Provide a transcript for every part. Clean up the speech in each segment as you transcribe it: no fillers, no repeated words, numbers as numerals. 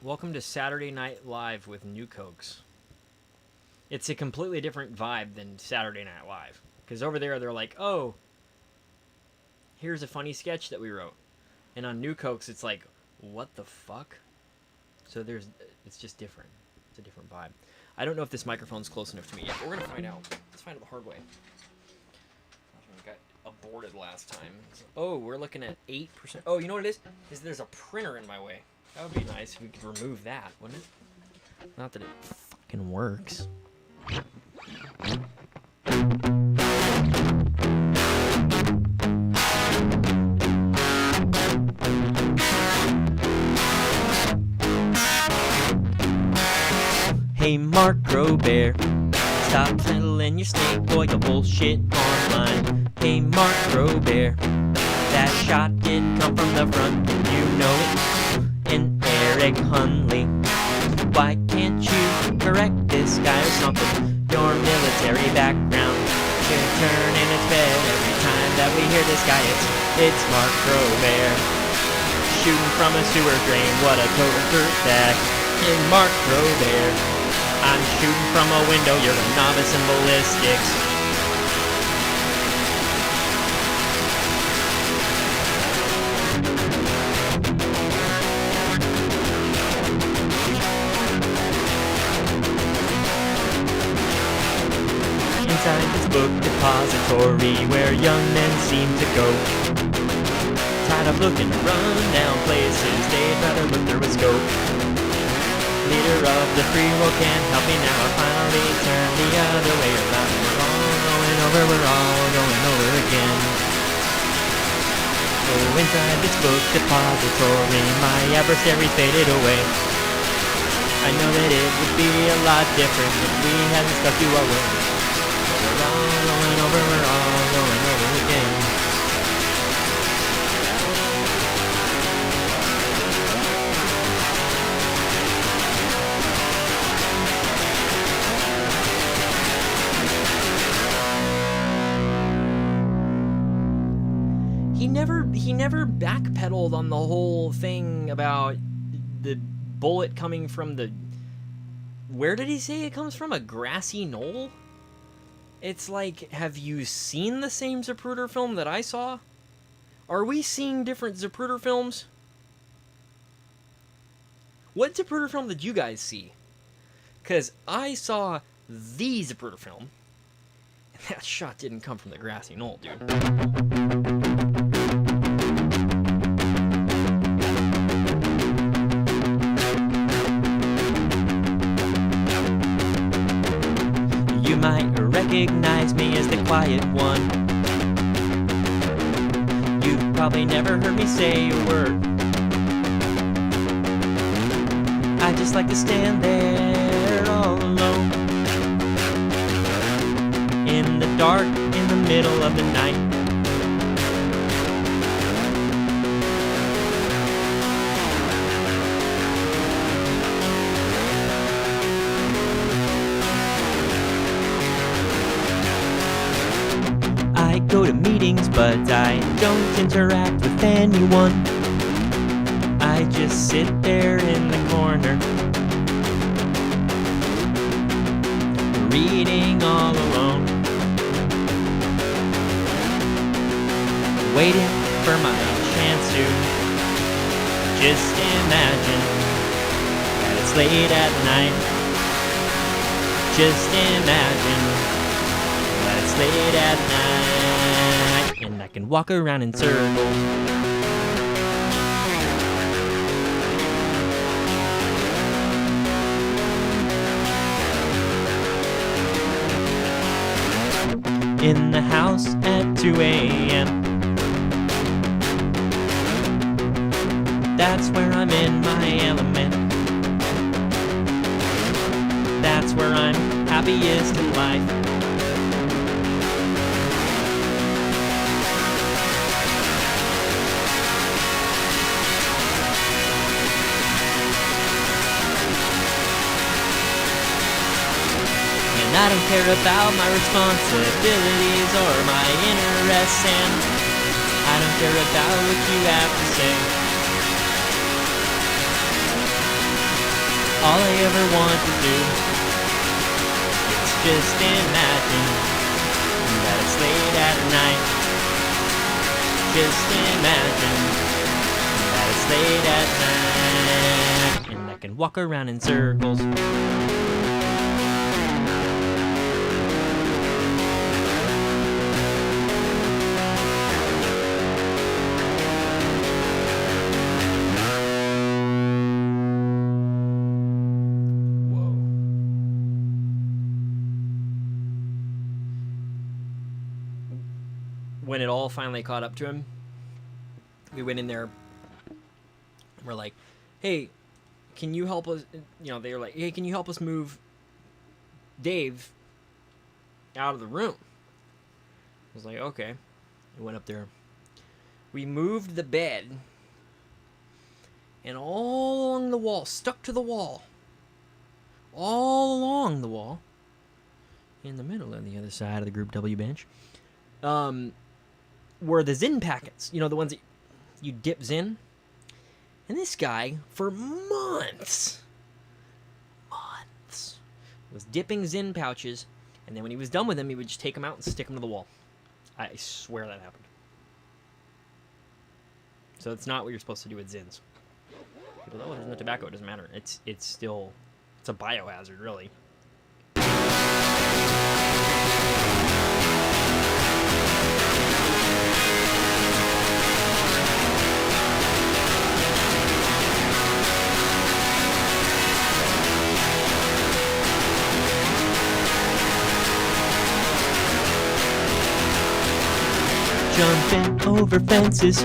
Welcome to Saturday Night Live with NUKE HOAX. It's a completely different vibe than Saturday Night Live. Because over there, they're like, oh, here's a funny sketch that we wrote. And on NUKE HOAX, it's like, what the fuck? So it's just different. It's a different vibe. I don't know if this microphone's close enough to me yet, but we're going to find out. Let's find out the hard way. I got aborted last time. Oh, we're looking at 8%. Oh, you know what it is? There's a printer in my way. That would be nice if we could remove that, wouldn't it? Not that it fucking works. Hey, Mark Robert, stop peddling your snake oil bullshit online. Hey, Mark Robert, that shot did come from the front, and you know it. And Eric Hunley, why can't you correct this guy or something? Your military background should turn in its bed every time that we hear this guy. It's Mark Robert, shooting from a sewer drain. What a total dirtbag. Hey, Mark Robert, I'm shooting from a window. You're a novice in ballistics. Inside this book depository where young men seem to go, tired of looking to run down places they'd rather look through a scope. Leader of the free world can't help me now. I finally turn the other way around. We're all going over again. Oh, inside this book depository, my adversary faded away. I know that it would be a lot different if we hadn't stuck to our way. We're all going over again. He never backpedaled on the whole thing about the bullet coming from the... Where did he say it comes from? A grassy knoll? It's like, have you seen the same Zapruder film that I saw? Are we seeing different Zapruder films? What Zapruder film did you guys see? Because I saw the Zapruder film, and that shot didn't come from the grassy knoll, dude. You might recognize me as the quiet one. You've probably never heard me say a word. I just like to stand there all alone, in the dark, in the middle of the night. I go to meetings, but I don't interact with anyone. I just sit there in the corner, reading all alone, waiting for my chance to just imagine that it's late at night. Just imagine it's late at night, and I can walk around in circles. In the house at 2 a.m. That's where I'm in my element. That's where I'm happiest in life. I don't care about my responsibilities or my interests, and I don't care about what you have to say. all I ever want to do is just imagine that it's late at night. Just imagine that it's late at night, and I can walk around in circles. When it all finally caught up to him, we went in there. We're like, hey, can you help us? You know, they were like, hey, can you help us move Dave out of the room? I was like, okay. We went up there. We moved the bed, and all along the wall, stuck to the wall, all along the wall, in the middle on the other side of the Group W bench, were the Zyn packets. You know, the ones that you dip Zyn. And this guy, for months, was dipping Zyn pouches, and then when he was done with them, he would just take them out and stick them to the wall. I swear that happened. So it's not what you're supposed to do with Zyns. People go, oh, there's no tobacco, it doesn't matter. It's still, it's a biohazard, really. Jumping over fences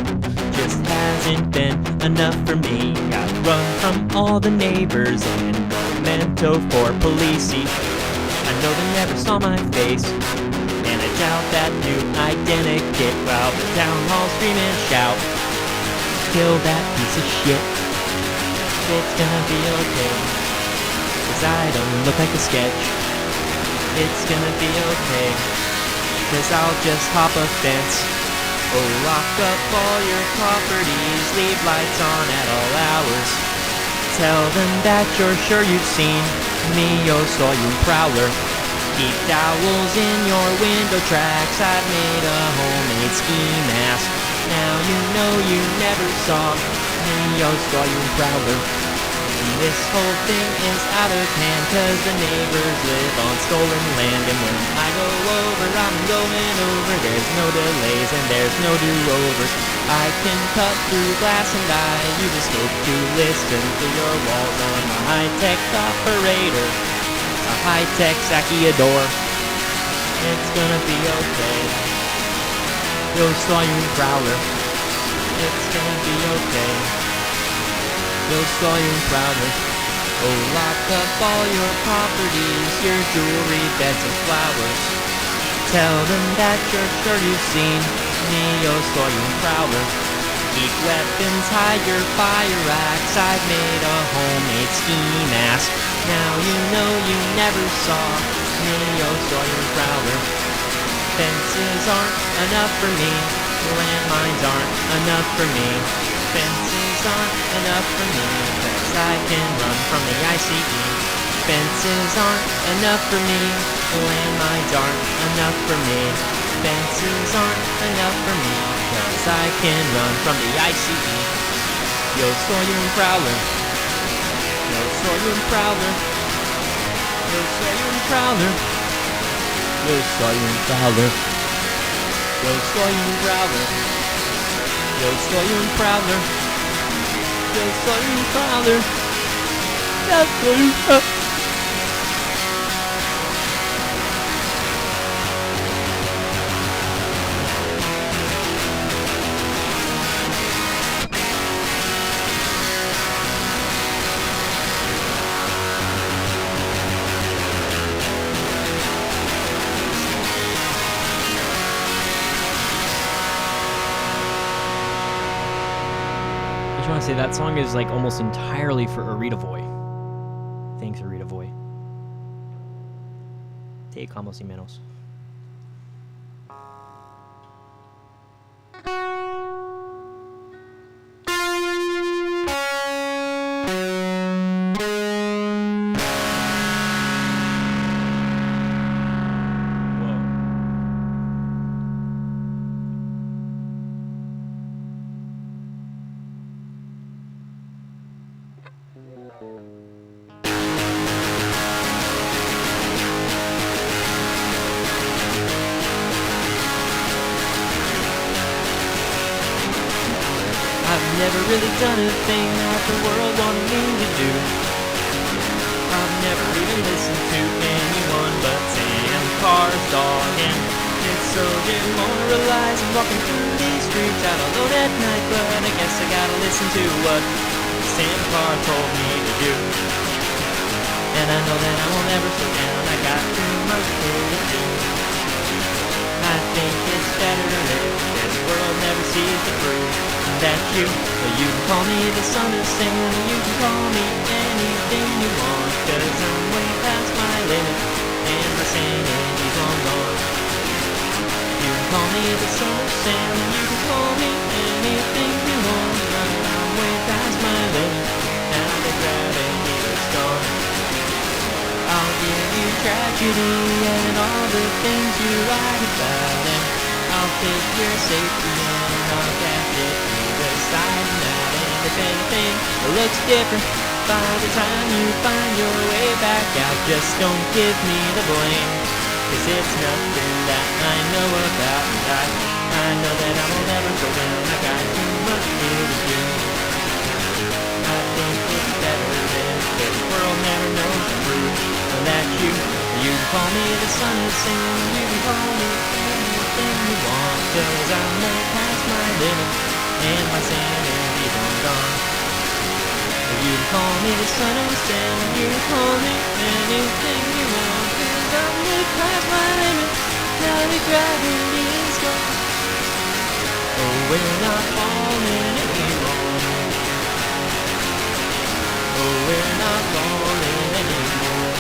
just hasn't been enough for me. Got run from all the neighbors and memento for policey. I know they never saw my face, and I doubt that new identikit while the town hall scream and shout. Kill that piece of shit. It's gonna be okay, 'cause I don't look like a sketch. It's gonna be okay, 'cause I'll just hop a fence. Oh, lock up all your properties, leave lights on at all hours. Tell them that you're sure you've seen me, yo soy un prowler. Keep dowels in your window tracks, I've made a homemade ski mask. Now you know you never saw me, yo soy un prowler. This whole thing is out of hand, 'cause the neighbors live on stolen land. And when I go over, I'm going over. There's no delays and there's no do-overs. I can cut through glass and die. Use a scope to listen through your walls. I'm a high-tech operator, a high-tech saqueador. It's gonna be okay. Yo soy un prowler. It's gonna be okay. Yo soy un prowler. Oh, lock up all your properties, your jewelry, beds and flowers. Tell them that you're sure you've seen me, yo soy un prowler. Keep weapons, hide your fire axe, I've made a homemade ski mask. Now you know you never saw me, yo soy un prowler. Fences aren't enough for me, landmines aren't enough for me. Fences aren't enough for me, 'cause I can run from the ICE. Fences aren't enough for me, landmines aren't enough for me. Fences aren't enough for me, 'cause I can run from the ICE. Yo soy un prowler. Yo soy un prowler. Yo soy un prowler. Yo soy un prowler. Yo soy un prowler. Yo soy un prowler. Yo soy un prowler. Yo soy un prowler. I want to say that song is like almost entirely for Arita Voy. Thanks, Arita Voy. Te amo y menos. really done a thing that the world wanted me to do. I've never even listened to anyone but Sam, cars, dog, and it's so demoralizing walking through these streets out alone at night. But I guess I gotta listen to what Sam Carr told me to do. And I know that I will never slow down, I got too much to do. I think it's better if this world never sees the proof that you can call me the son of Sam, you can call me anything you want, 'cause I'm way past my limit, and my sanity's long gone. You can call me the son of Sam, you can call me anything you want, but I'm way past my limit, now the gravity is gone. I'll give you tragedy and all the things you write about, and I'll take your safety and I'll cast it to the side of that. And if anything looks different by the time you find your way back out, just don't give me the blame, 'cause it's nothing that I know about. And I know that I will never go down, I got too much here to do. I think it's better if this world never knows the truth, that you can call me the son of Sam, you can call me anything you want, 'cause I'm way past my limit, and my sanity's long gone. You can call me the son of Sam, you can call me anything you want, 'cause I'm way past my limit, now the gravity is gone. Oh, we're not falling anymore. Oh, we're not falling anymore.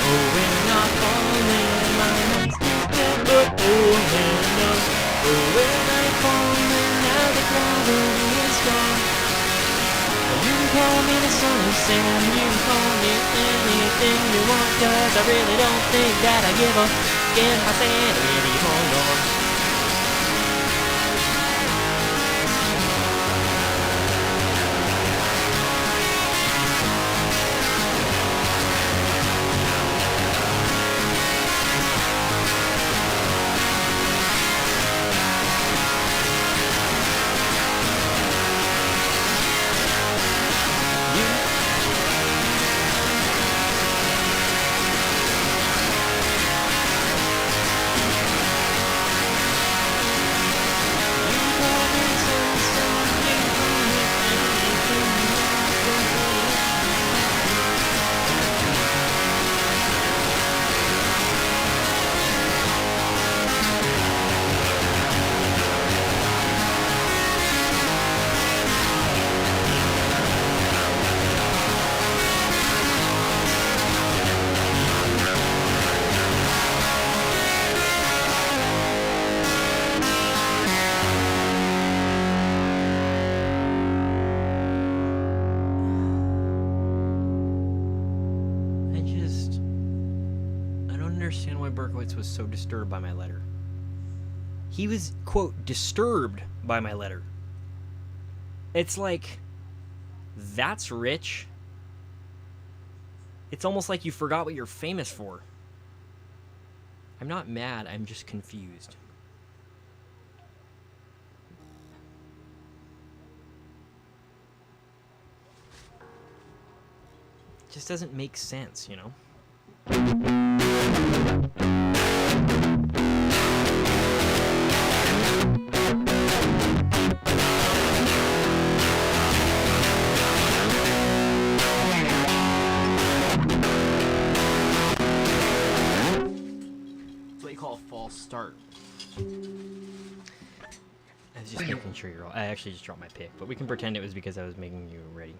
Oh, we're not falling, my mind's too dead, but oh, we're not. Oh, we're not falling, now the gravity is gone. You can call me the son of Sam, you can call me anything you want, 'cause I really don't think that I give a in my sanity, hold on. Understand why Berkowitz was so disturbed by my letter. He was, quote, disturbed by my letter. It's like, that's rich. It's almost like you forgot what you're famous for. I'm not mad, I'm just confused. It just doesn't make sense, you know? Start. I was just making sure you're all... I actually just dropped my pick, but we can pretend it was because I was making you ready.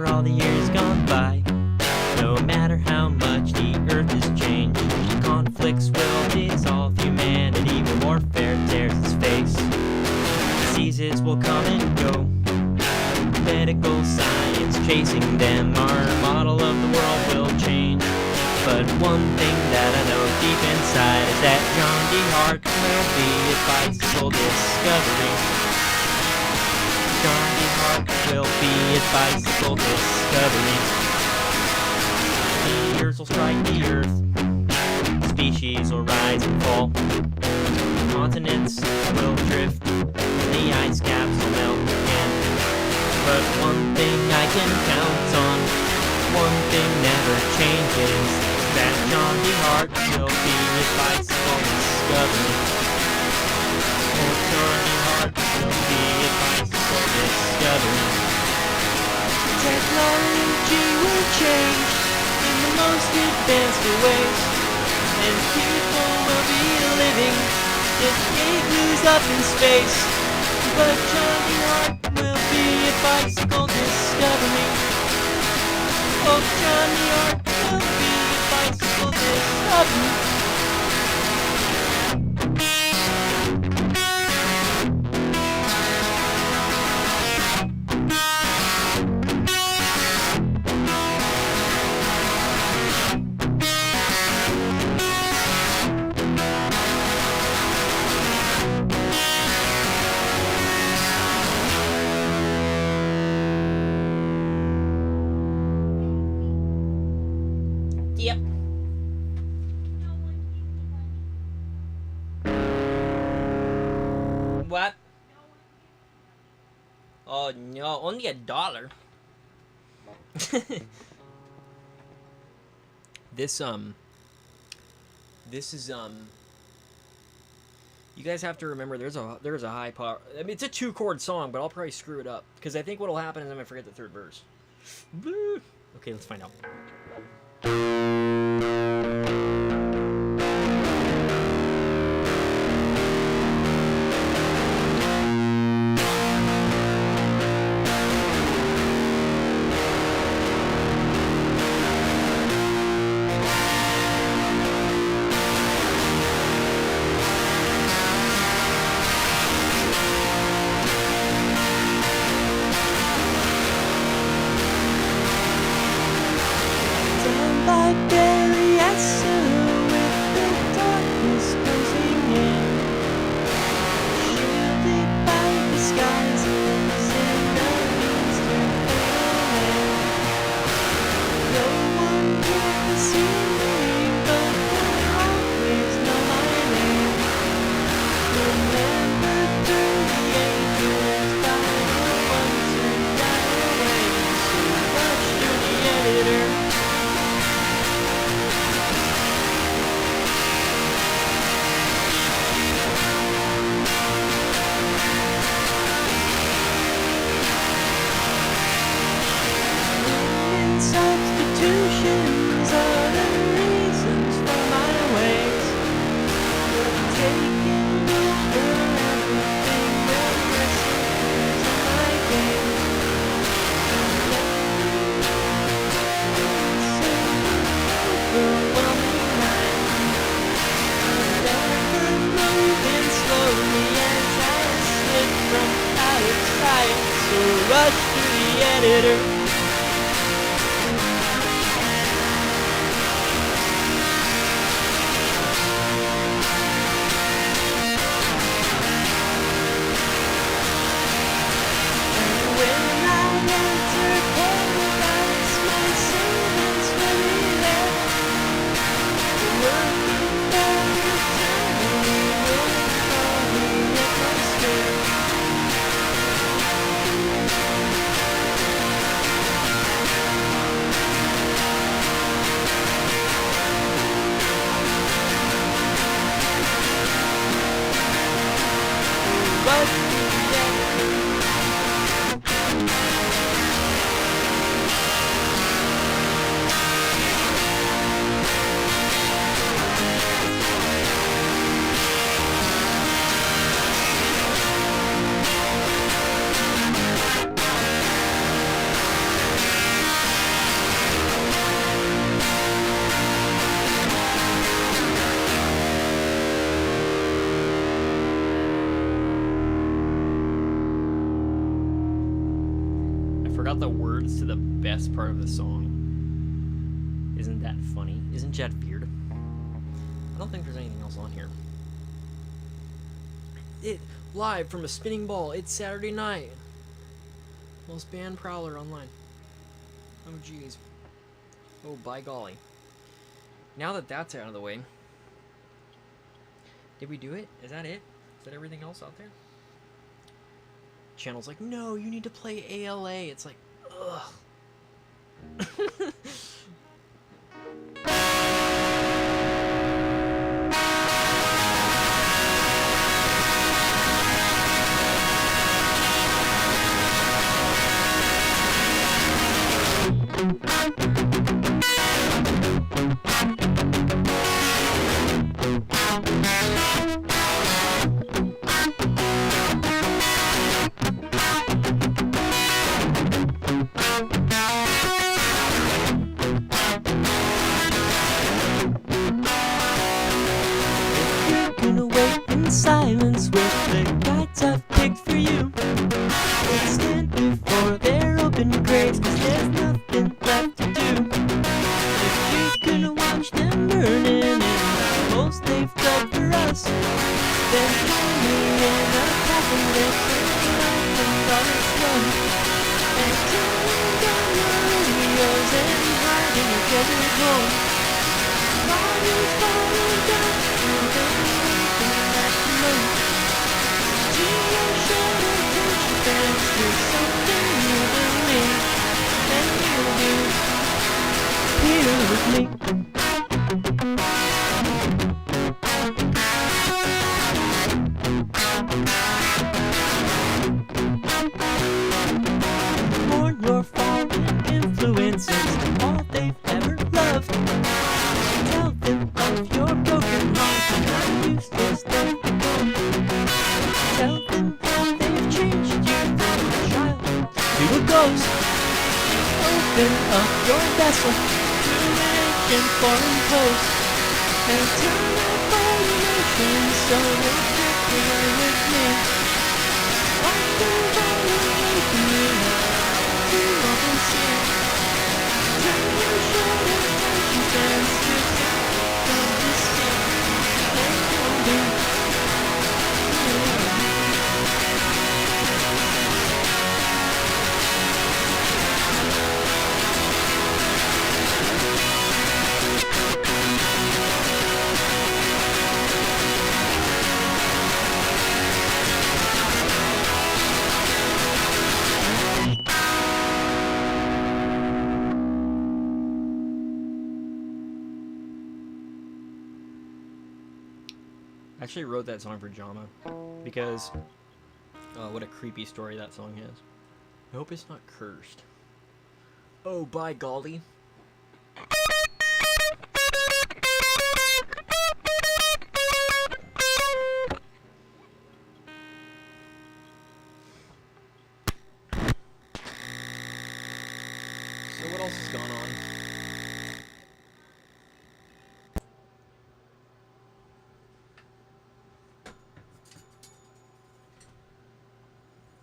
All the years gone by, no matter how much the earth has changed, conflicts will dissolve humanity when warfare tears its face. Diseases will come and go, medical science chasing them, our model of the world will change, But one thing that I know deep inside is that John D. Hart will be a bicycle discovery. John D. Hart will be a bicycle discovery. Meteors will strike the earth. Species will rise and fall. Continents will drift. The ice caps will melt again. But one thing I can count on, one thing never changes, that John D. Hart will be a bicycle discovery. Oh, John D. Hart will be a bicycle discovery. Technology will change in the most advanced of ways, and people will be living in igloos up in space. But John D. Hart will be a bicycle discovery. Oh, John D. Hart will be a bicycle discovery. Yep. What? Oh no, only $1. This is you guys have to remember there's a high power. I mean, it's a 2-chord song, but I'll probably screw it up because I think what'll happen is I'm gonna forget the third verse. Okay, let's find out. Rush to the editor. The words to the best part of the song. Isn't that funny? Isn't that weird? I don't think there's anything else on here. Live from a spinning ball. It's Saturday night. Most banned prowler online. Oh jeez. Oh by golly. Now that that's out of the way, did we do it? Is that it? Is that everything else out there? Channel's like, no, you need to play ALA. It's like, ugh. Silence with the guides I've picked for you. We'll stand before their open graves, 'cause there's nothing left to do. If you can watch them burning in the holes they've dug for us, then join me in a coffin that turns life and dollars run. And turn down your radios and hide in your desert home. Bodies falling down through the here with me. Mourn your fallen influences, all they've ever loved. Tell them of your broken heart and how useless they've become. Tell them how they've changed you from a child to a ghost. Open up your vessel to an ancient foreign coast, and turn up all emotions so it's here with me. Watch the world away from you to open sea. Turn your short attention spans to from the skin, and you'll be here with me. I actually wrote that song for Jama because what a creepy story that song has. I hope it's not cursed. Oh, by golly. So what else has gone on?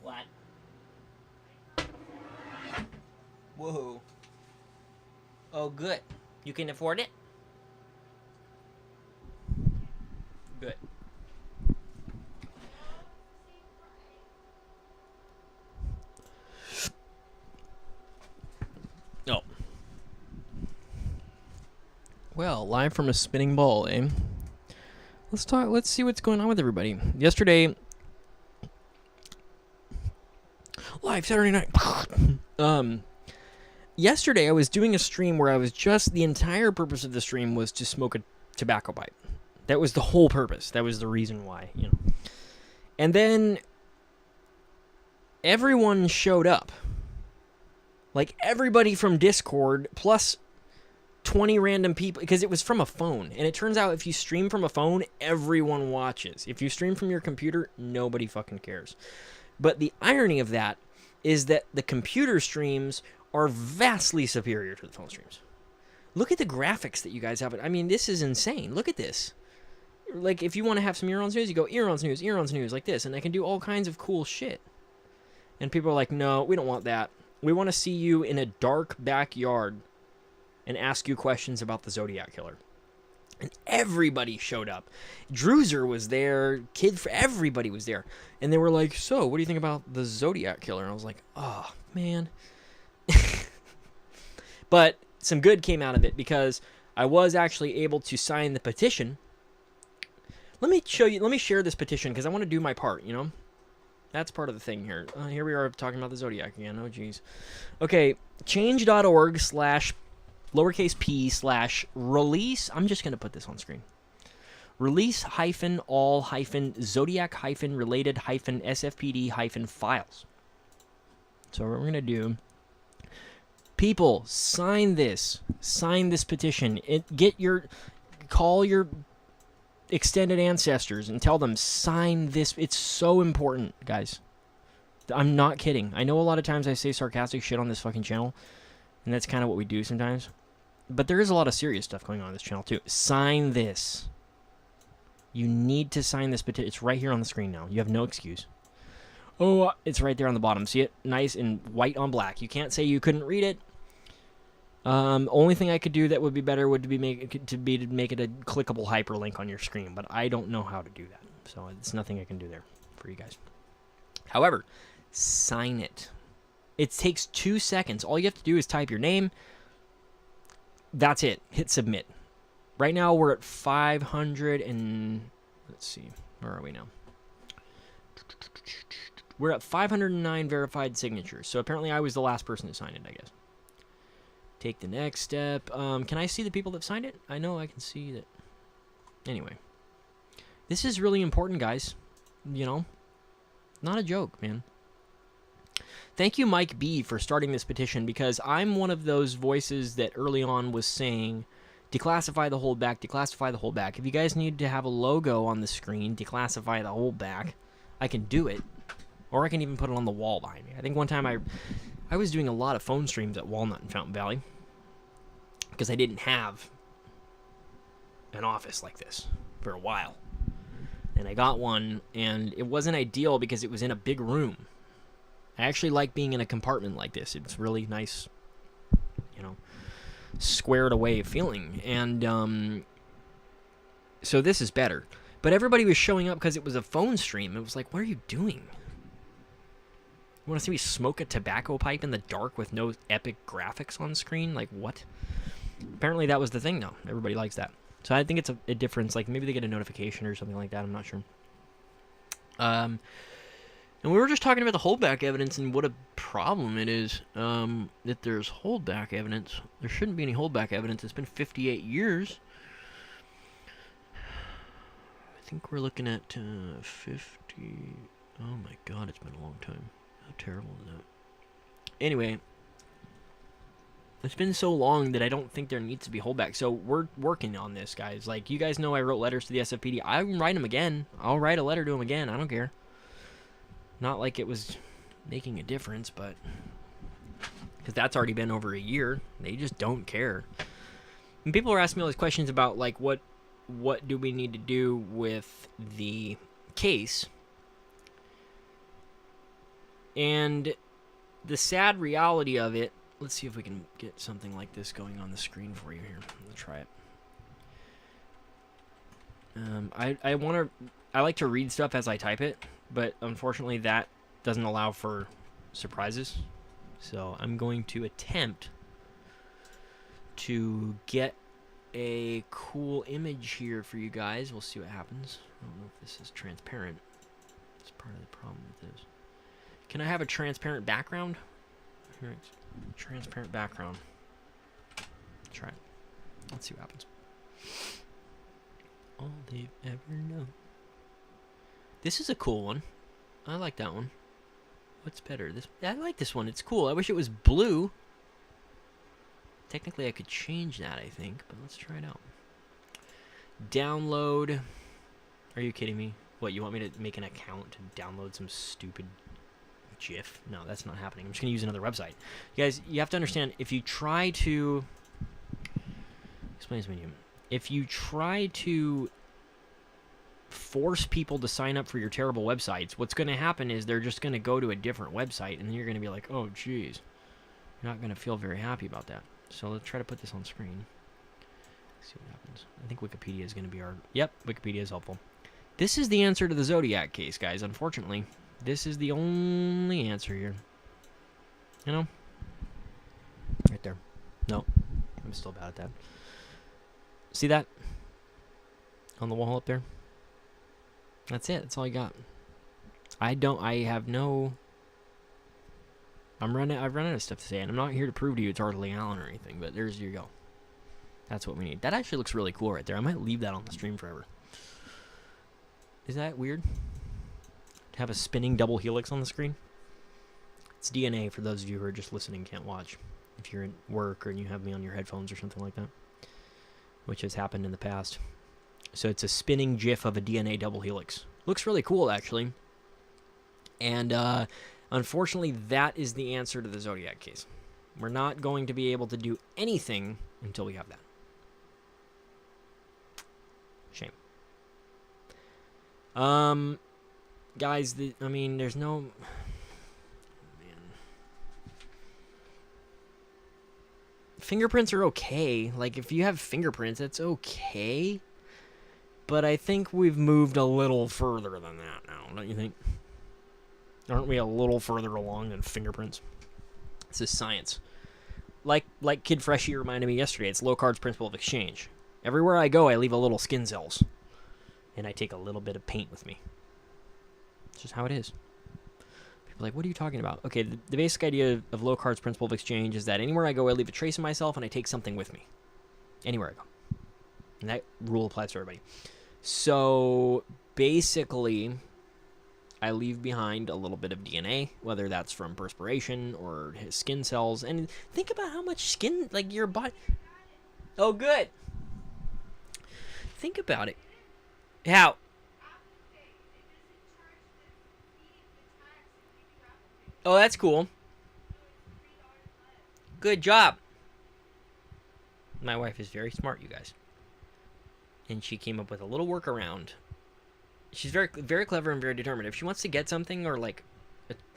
What? Whoa. Oh, good. You can afford it? Good. Oh. Well, live from a spinning ball, eh? Let's see what's going on with everybody. Yesterday, live Saturday night. Yesterday I was doing a stream where I was the entire purpose of the stream was to smoke a tobacco pipe. That was the whole purpose. That was the reason why, you know. And then everyone showed up. Like everybody from Discord plus 20 random people, because it was from a phone. And it turns out if you stream from a phone, everyone watches. If you stream from your computer, nobody fucking cares. But the irony of that is that the computer streams are vastly superior to the phone streams. Look at the graphics that you guys have. I mean, this is insane. Look at this. Like, if you want to have some Earons News, you go Earons News, like this, and they can do all kinds of cool shit. And people are like, no, we don't want that. We want to see you in a dark backyard and ask you questions about the Zodiac Killer. And everybody showed up. Druzer was there. Everybody was there. And they were like, so, what do you think about the Zodiac Killer? And I was like, oh, man. But some good came out of it because I was actually able to sign the petition. Let me share this petition because I want to do my part, you know? That's part of the thing here. Here we are talking about the Zodiac again. Oh, geez. Okay, change.org/p/release. I'm just going to put this on screen. Release-all-zodiac-related-SFPD-files. So what we're going to do, people, sign this petition. Call your extended ancestors and tell them, sign this. It's so important, guys. I'm not kidding. I know a lot of times I say sarcastic shit on this fucking channel, and that's kind of what we do sometimes. But there is a lot of serious stuff going on this channel, too. Sign this. You need to sign this petition. It's right here on the screen now. You have no excuse. Oh, it's right there on the bottom. See it? Nice and white on black. You can't say you couldn't read it. Only thing I could do that would be better would be make it a clickable hyperlink on your screen, but I don't know how to do that. So it's nothing I can do there for you guys. However, sign it. It takes 2 seconds. All you have to do is type your name. That's it. Hit submit. Right now we're at 500 and let's see. Where are we now? We're at 509 verified signatures. So apparently I was the last person to sign it, I guess. Take the next step. Can I see the people that signed it? I know I can see that. Anyway. This is really important, guys. You know? Not a joke, man. Thank you, Mike B, for starting this petition, because I'm one of those voices that early on was saying, declassify the holdback, declassify the holdback. If you guys need to have a logo on the screen, declassify the holdback, I can do it. Or I can even put it on the wall behind me. I think one time I was doing a lot of phone streams at Walnut in Fountain Valley because I didn't have an office like this for a while. And I got one, and it wasn't ideal because it was in a big room. I actually like being in a compartment like this. It's really nice, you know, squared away feeling. And so this is better. But everybody was showing up because it was a phone stream. It was like, what are you doing? You want to see me smoke a tobacco pipe in the dark with no epic graphics on screen? Like, what? Apparently that was the thing, though. Everybody likes that. So I think it's a difference. Like, maybe they get a notification or something like that. I'm not sure. And we were just talking about the holdback evidence and what a problem it is that there's holdback evidence. There shouldn't be any holdback evidence. It's been 58 years. I think we're looking at 50... Oh my god, it's been a long time. How terrible is that? Anyway, it's been so long that I don't think there needs to be holdback. So we're working on this, guys. Like, you guys know I wrote letters to the SFPD. I can write them again. I'll write a letter to them again. I don't care. Not like it was making a difference, but... because that's already been over a year. They just don't care. And people are asking me all these questions about, like, what do we need to do with the case? And the sad reality of it, let's see if we can get something like this going on the screen for you here. Let's try it. I like to read stuff as I type it, but unfortunately that doesn't allow for surprises. So I'm going to attempt to get a cool image here for you guys. We'll see what happens. I don't know if this is transparent. That's part of the problem with this. Can I have a transparent background? Here, it's transparent background. Try it. Let's see what happens. All they've ever known. This is a cool one. I like that one. What's better? I like this one. It's cool. I wish it was blue. Technically, I could change that, I think, but let's try it out. Download. Are you kidding me? What, you want me to make an account to download some stupid GIF? No, that's not happening. I'm just going to use another website. You guys, you have to understand, if you try to... Explain this menu. If you try to force people to sign up for your terrible websites, what's going to happen is they're just going to go to a different website, and then you're going to be like, oh, geez. You're not going to feel very happy about that. So let's try to put this on screen. See what happens. I think Wikipedia is going to be our... Yep, Wikipedia is helpful. This is the answer to the Zodiac case, guys. Unfortunately, this is the only answer here. You know? Right there. No, I'm still bad at that. See that? On the wall up there? That's it. That's all I got. I've run out of stuff to say, and I'm not here to prove to you it's Ardley Allen or anything, but there's you go. That's what we need. That actually looks really cool right there. I might leave that on the stream forever. Is that weird? To have a spinning double helix on the screen? It's DNA for those of you who are just listening, can't watch. If you're at work or you have me on your headphones or something like that, which has happened in the past. So it's a spinning GIF of a DNA double helix. Looks really cool, actually. And unfortunately, that is the answer to the Zodiac case. We're not going to be able to do anything until we have that. Shame. Guys, I mean, there's no... Fingerprints are okay. Like, if you have fingerprints, that's okay. But I think we've moved a little further than that now, don't you think? Aren't we a little further along than fingerprints? This is science. Like Kid Freshie reminded me yesterday, it's Locard's principle of exchange. Everywhere I go, I leave a little skin cells. And I take a little bit of paint with me. It's just how it is. People are like, what are you talking about? Okay, the basic idea of Locard's principle of exchange is that anywhere I go, I leave a trace of myself and I take something with me. Anywhere I go. And that rule applies to everybody. So, basically, I leave behind a little bit of DNA, whether that's from perspiration or his skin cells. And think about how much skin, like, your body... Oh, good. Think about it. How? Oh, that's cool. Good job. My wife is very smart, you guys. And she came up with a little workaround. She's very, very clever and very determined. If she wants to get something or, like,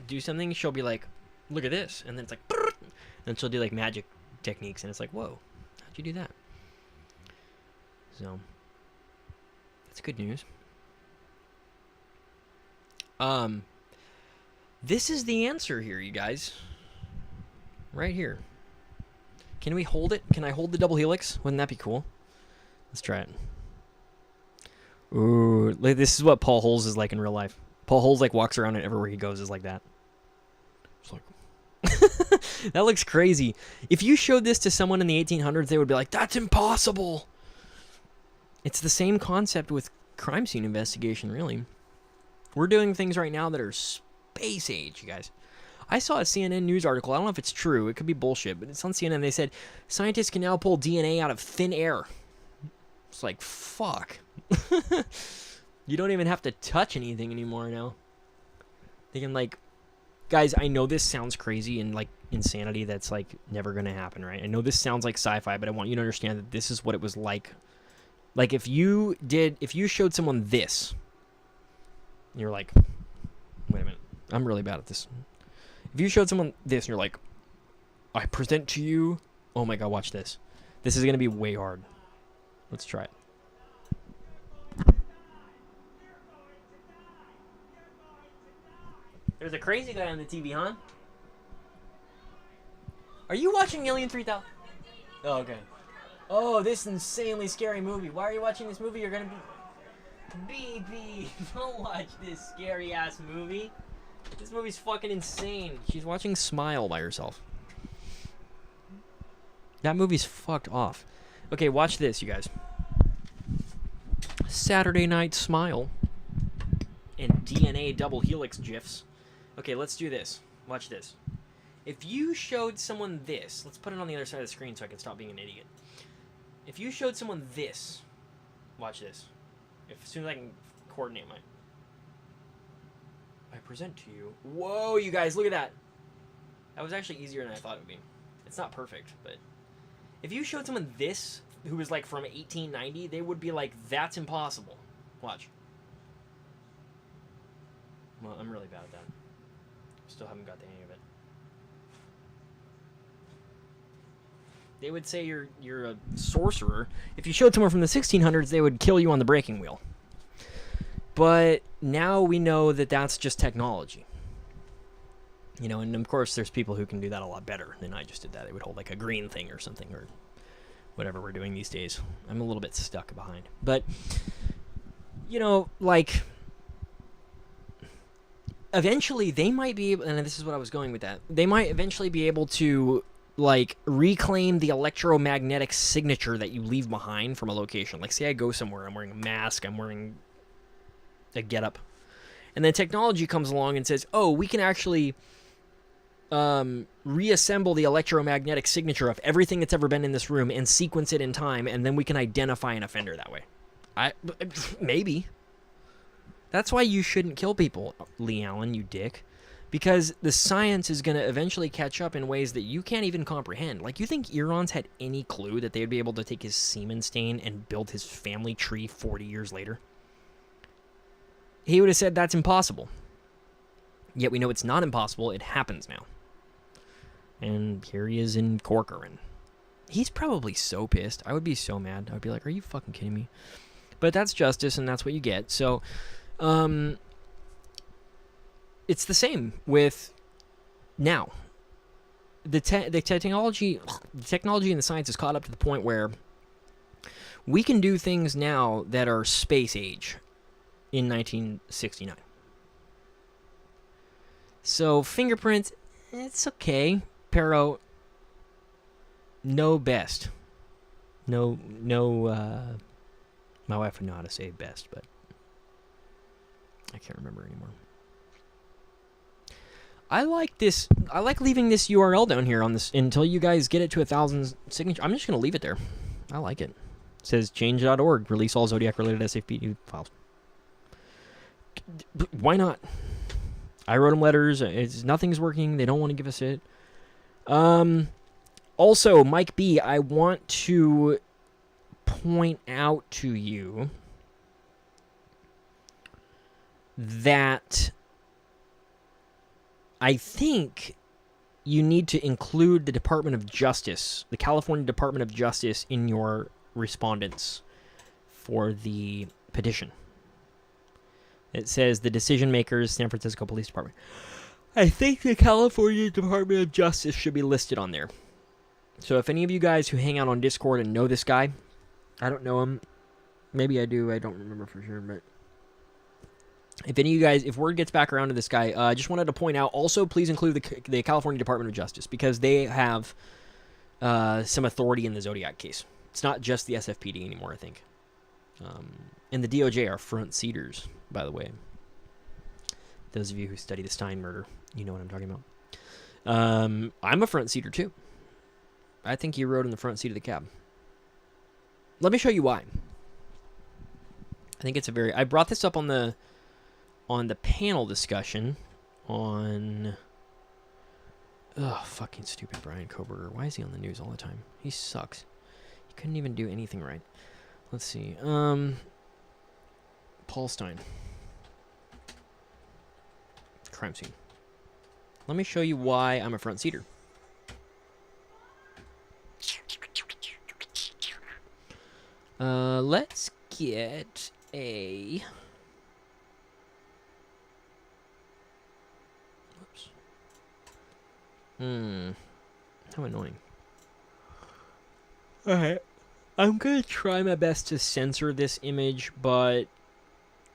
do something, she'll be like, look at this. And then it's like, and then she'll do, like, magic techniques. And it's like, whoa, how'd you do that? So, that's good news. This is the answer here, you guys. Right here. Can we hold it? Can I hold the double helix? Wouldn't that be cool? Let's try it. Ooh, this is what Paul Holes is like in real life. Paul Holes, like, walks around and everywhere he goes is like that. It's like... That looks crazy. If you showed this to someone in the 1800s, they would be like, that's impossible! It's the same concept with crime scene investigation, really. We're doing things right now that are space age, you guys. I saw a CNN news article. I don't know if it's true. It could be bullshit, but it's on CNN. They said scientists can now pull DNA out of thin air. It's like, fuck. You don't even have to touch anything anymore now. They can, like... Guys, I know this sounds crazy and, like, insanity that's, like, never gonna happen, right? I know this sounds like sci-fi, but I want you to understand that this is what it was like. Like, if you showed someone this, and you're like, wait a minute, I'm really bad at this. If you showed someone this and you're like, I present to you, oh my god, watch this. This is going to be way hard. Let's try it. There's a crazy guy on the TV, huh? Are you watching Alien 3000? Oh, okay. Oh, this insanely scary movie. Why are you watching this movie? You're going to be... BB, don't watch this scary-ass movie. This movie's fucking insane. She's watching Smile by herself. That movie's fucked off. Okay, watch this, you guys. Saturday Night Smile. And DNA double helix GIFs. Okay, let's do this. Watch this. If you showed someone this... Let's put it on the other side of the screen so I can stop being an idiot. If you showed someone this... Watch this. As soon as I can coordinate my... I present to you... Whoa, you guys, look at that. That was actually easier than I thought it would be. It's not perfect, but... If you showed someone this, who was, like, from 1890, they would be like, that's impossible. Watch. Well, I'm really bad at that. Still haven't got the hang of it. They would say you're a sorcerer. If you showed someone from the 1600s, they would kill you on the breaking wheel. But now we know that that's just technology. You know, and of course there's people who can do that a lot better than I just did that. They would hold like a green thing or something, or whatever we're doing these days. I'm a little bit stuck behind. But, you know, like, eventually they might be able, and this is what I was going with that, they might eventually be able to, like, reclaim the electromagnetic signature that you leave behind from a location. Like, say I go somewhere, I'm wearing a mask, I'm wearing a getup, and then technology comes along and says, oh, we can actually reassemble the electromagnetic signature of everything that's ever been in this room and sequence it in time, and then we can identify an offender that way. Maybe. That's why you shouldn't kill people, Lee Allen, you dick. Because the science is going to eventually catch up in ways that you can't even comprehend. Like, you think Eron's had any clue that they would be able to take his semen stain and build his family tree 40 years later? He would have said that's impossible. Yet we know it's not impossible. It happens now. And here he is in Corcoran. He's probably so pissed. I would be so mad. I would be like, are you fucking kidding me? But that's justice, and that's what you get. So, it's the same with now. The technology and the science is caught up to the point where we can do things now that are space age in 1969. So, fingerprints, it's okay. Pero, no best. No, my wife would know how to say best, but I can't remember anymore. I like this. I like leaving this URL down here on this until you guys get it to 1,000 signatures. I'm just going to leave it there. I like it. It says change.org, release all Zodiac-related SFP files. Why not? I wrote them letters. Nothing's working. They don't want to give us it. Also, Mike B, I want to point out to you that I think you need to include the Department of Justice, the California Department of Justice, in your respondents for the petition. It says the decision makers, San Francisco Police Department. I think the California Department of Justice should be listed on there. So if any of you guys who hang out on Discord and know this guy, I don't know him. Maybe I do. I don't remember for sure. But if any of you guys, if word gets back around to this guy, I just wanted to point out, also please include the California Department of Justice, because they have some authority in the Zodiac case. It's not just the SFPD anymore, I think. And the DOJ are front seaters, by the way. Those of you who study the Stein murder, you know what I'm talking about. I'm a front seater too. I think he rode in the front seat of the cab. Let me show you why. I think it's a very... I brought this up on the panel discussion on... Ugh, fucking stupid Brian Koberger. Why is he on the news all the time? He sucks. He couldn't even do anything right. Let's see. Paul Stein. Crime scene. Let me show you why I'm a front seater. Let's get a... Whoops. How annoying. Alright. I'm gonna try my best to censor this image, but...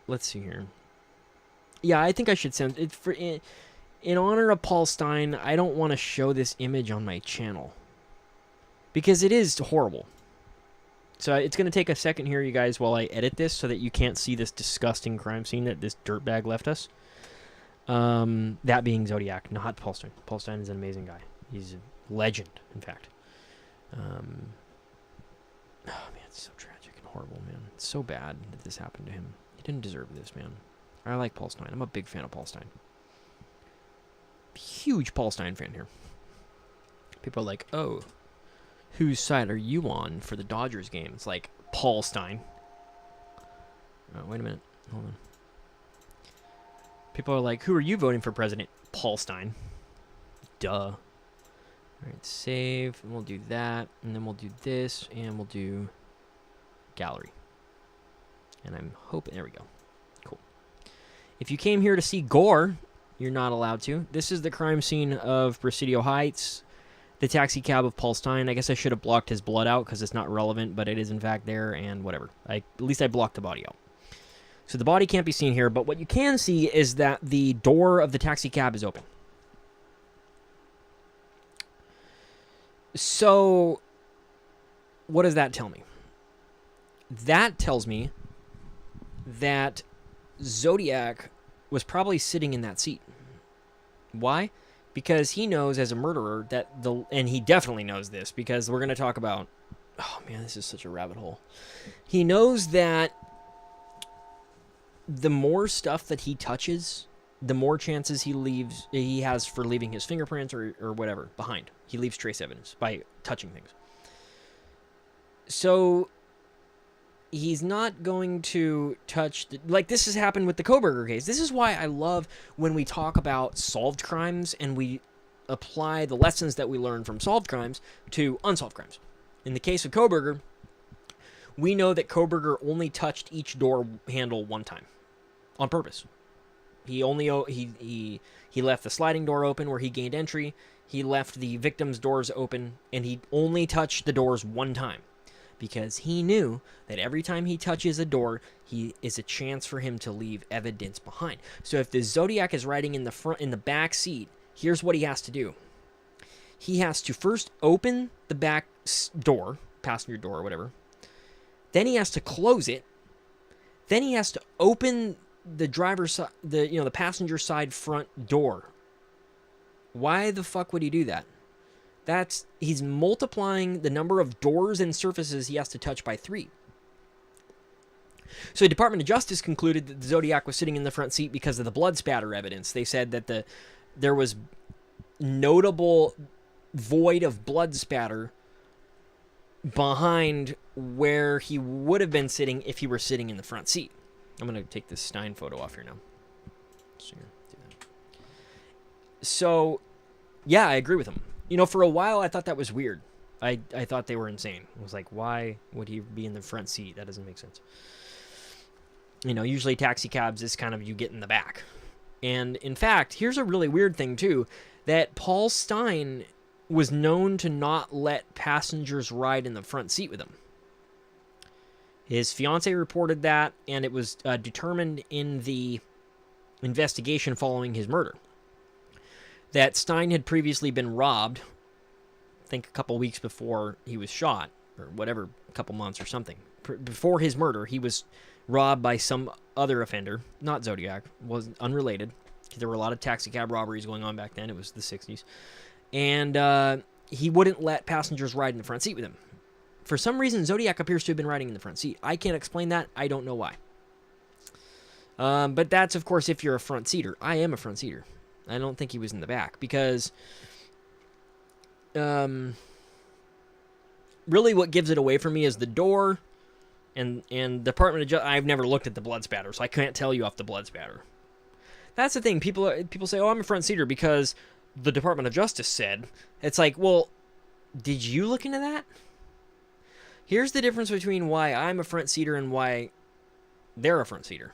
Let's see here. Yeah, I think I should censor it. In honor of Paul Stein, I don't want to show this image on my channel. Because it is horrible. So it's going to take a second here, you guys, while I edit this so that you can't see this disgusting crime scene that this dirtbag left us. That being Zodiac, not Paul Stein. Paul Stein is an amazing guy. He's a legend, in fact. Oh, man, it's so tragic and horrible, man. It's so bad that this happened to him. He didn't deserve this, man. I like Paul Stein. I'm a big fan of Paul Stein. Huge Paul Stein fan here. People are like, oh, whose side are you on for the Dodgers game? It's like, Paul Stein. Oh, wait a minute. Hold on. People are like, who are you voting for president? Paul Stein. Duh. All right, save, and we'll do that, and then we'll do this, and we'll do gallery. And I'm hoping, there we go. Cool. If you came here to see gore, you're not allowed to. This is the crime scene of Presidio Heights, the taxi cab of Paul Stein. I guess I should have blocked his blood out because it's not relevant, but it is in fact there, and whatever. At least I blocked the body out. So the body can't be seen here, but what you can see is that the door of the taxi cab is open. So, what does that tell me? That tells me that Zodiac was probably sitting in that seat. Why? Because he knows as a murderer that and he definitely knows this because we're going to talk about, oh man, this is such a rabbit hole. He knows that the more stuff that he touches, the more chances he has for leaving his fingerprints or whatever behind. He leaves trace evidence by touching things. So he's not going to touch like this has happened with the Kohberger case. This is why I love when we talk about solved crimes and we apply the lessons that we learn from solved crimes to unsolved crimes. In the case of Kohberger, we know that Kohberger only touched each door handle one time on purpose. He left the sliding door open where he gained entry. He left the victim's doors open, and he only touched the doors one time because he knew that every time he touches a door, he is a chance for him to leave evidence behind. So if the Zodiac is riding in the back seat, here's what he has to do. He has to first open the back door, passenger door or whatever. Then he has to close it. Then he has to open the driver's side, the passenger side front door. Why the fuck would he do that? He's multiplying the number of doors and surfaces he has to touch by 3. So the Department of Justice concluded that the Zodiac was sitting in the front seat because of the blood spatter evidence. They said that there was notable void of blood spatter behind where he would have been sitting if he were sitting in the front seat. I'm going to take this Stein photo off here now. So, yeah, I agree with him. For a while, I thought that was weird. I thought they were insane. I was like, why would he be in the front seat? That doesn't make sense. Usually taxi cabs is kind of you get in the back. And, in fact, here's a really weird thing, too, that Paul Stein was known to not let passengers ride in the front seat with him. His fiance reported that, and it was determined in the investigation following his murder that Stein had previously been robbed, I think a couple weeks before he was shot, or whatever, a couple months or something. Before his murder, he was robbed by some other offender, not Zodiac, was unrelated. There were a lot of taxi cab robberies going on back then. It was the 60s. And he wouldn't let passengers ride in the front seat with him. For some reason, Zodiac appears to have been riding in the front seat. I can't explain that. I don't know why. But that's, of course, if you're a front seater. I am a front seater. I don't think he was in the back because really what gives it away for me is the door and Department of Justice. I've never looked at the blood spatter, so I can't tell you off the blood spatter. That's the thing. People say, oh, I'm a front seater because the Department of Justice said. It's like, well, did you look into that? Here's the difference between why I'm a front seater and why they're a front seater.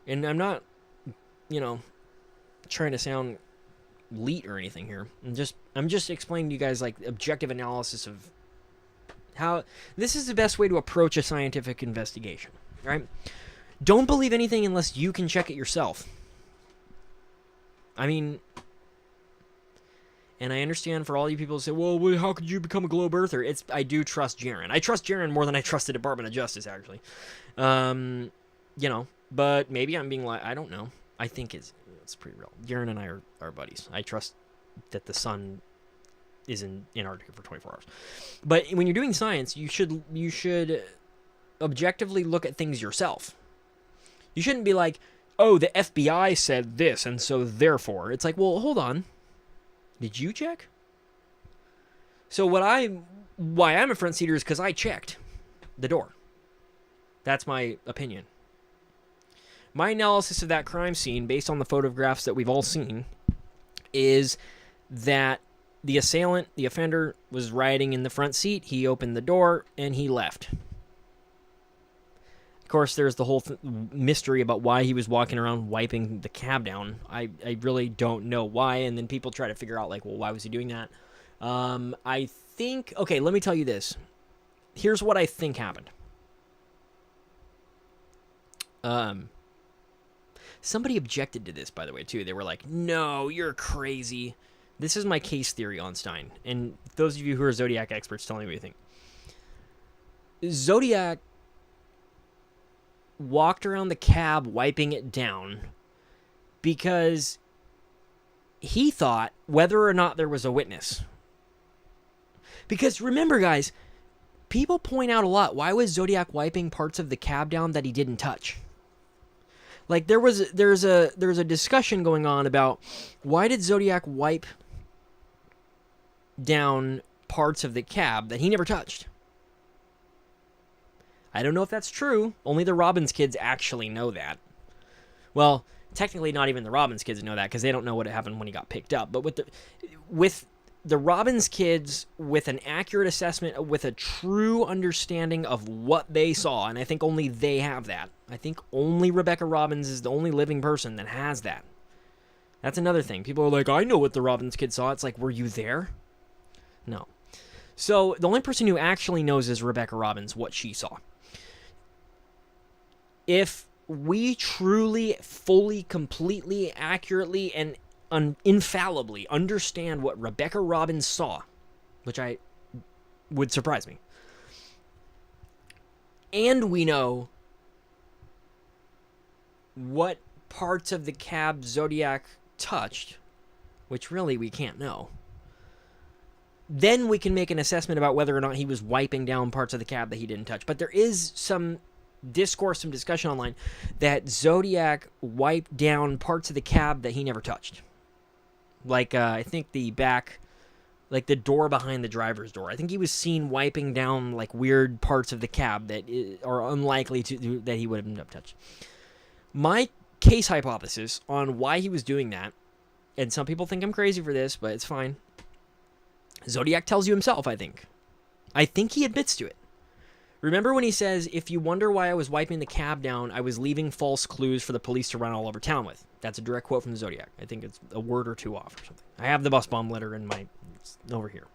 And I'm not, trying to sound elite or anything here. I'm just explaining to you guys like objective analysis of how this is the best way to approach a scientific investigation, right? Don't believe anything unless you can check it yourself. I mean, and I understand for all you people who say, well, how could you become a globe earther? I do trust Jaron. I trust Jaron more than I trust the Department of Justice, actually. But maybe I'm being like, I don't know. I think it's pretty real. Jaron and I are buddies. I trust that the sun is in Antarctica for 24 hours. But when you're doing science, you should objectively look at things yourself. You shouldn't be like, oh, the FBI said this, and so therefore. It's like, well, hold on. Did you check? So why I'm a front seater is because I checked the door. That's my opinion. My analysis of that crime scene, based on the photographs that we've all seen, is that The assailant, the offender, was riding in the front seat. He opened the door, and he left. Of course, there's the whole mystery about why he was walking around wiping the cab down. I really don't know why, and then people try to figure out, like, well, why was he doing that? I think... Okay, let me tell you this. Here's what I think happened. Somebody objected to this, by the way, too. They were like, no, you're crazy. This is my case theory on Stein. And those of you who are Zodiac experts, tell me what you think. Zodiac walked around the cab wiping it down because he thought whether or not there was a witness. Because remember, guys, people point out a lot, why was Zodiac wiping parts of the cab down that he didn't touch? Like there's a discussion going on about why did Zodiac wipe down parts of the cab that he never touched? I don't know if that's true. Only the Robbins kids actually know that. Well, technically not even the Robbins kids know that because they don't know what happened when he got picked up. But with the Robbins kids, with an accurate assessment, with a true understanding of what they saw, and I think only they have that. I think only Rebecca Robbins is the only living person that has that. That's another thing. People are like, I know what the Robbins kids saw. It's like, were you there? No. So the only person who actually knows is Rebecca Robbins, what she saw. If we truly, fully, completely, accurately, and infallibly understand what Rebecca Robbins saw, which would surprise me, and we know what parts of the cab Zodiac touched, which really we can't know, then we can make an assessment about whether or not he was wiping down parts of the cab that he didn't touch. But there is some discourse, some discussion online that Zodiac wiped down parts of the cab that he never touched. Like, I think the back, like the door behind the driver's door. I think he was seen wiping down, like, weird parts of the cab that are unlikely that he would have touched. My case hypothesis on why he was doing that, and some people think I'm crazy for this, but it's fine. Zodiac tells you himself, I think. I think he admits to it. Remember when he says, if you wonder why I was wiping the cab down, I was leaving false clues for the police to run all over town with. That's a direct quote from the Zodiac. I think it's a word or two off or something. I have the bus bomb letter it's over here,